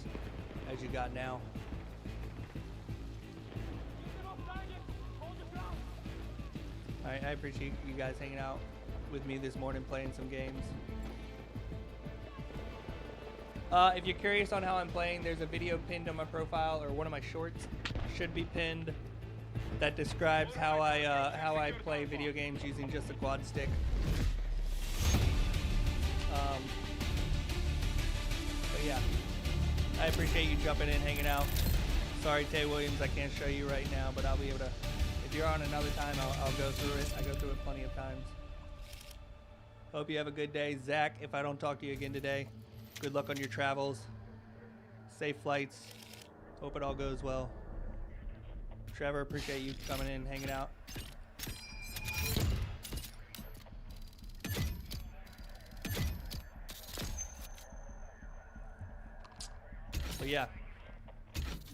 as you got now. Hold your ground! I appreciate you guys hanging out with me this morning, playing some games. If you're curious on how I'm playing, there's a video pinned on my profile, or one of my shorts should be pinned, that describes how I play video games using just a quad stick. But yeah, I appreciate you jumping in, hanging out. Sorry, Tay Williams, I can't show you right now, but I'll be able to. If you're on another time, I'll go through it. I go through it plenty of times. Hope you have a good day. Zach, if I don't talk to you again today, good luck on your travels. Safe flights. Hope it all goes well. Trevor, appreciate you coming in, hanging out. But yeah,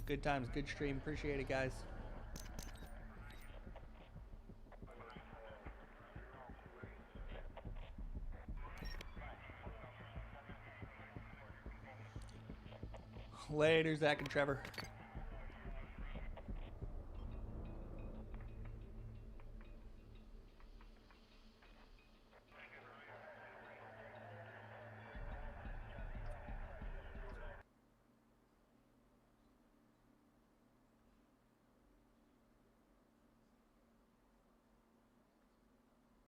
good times, good stream. Appreciate it, guys. Later, Zach and Trevor.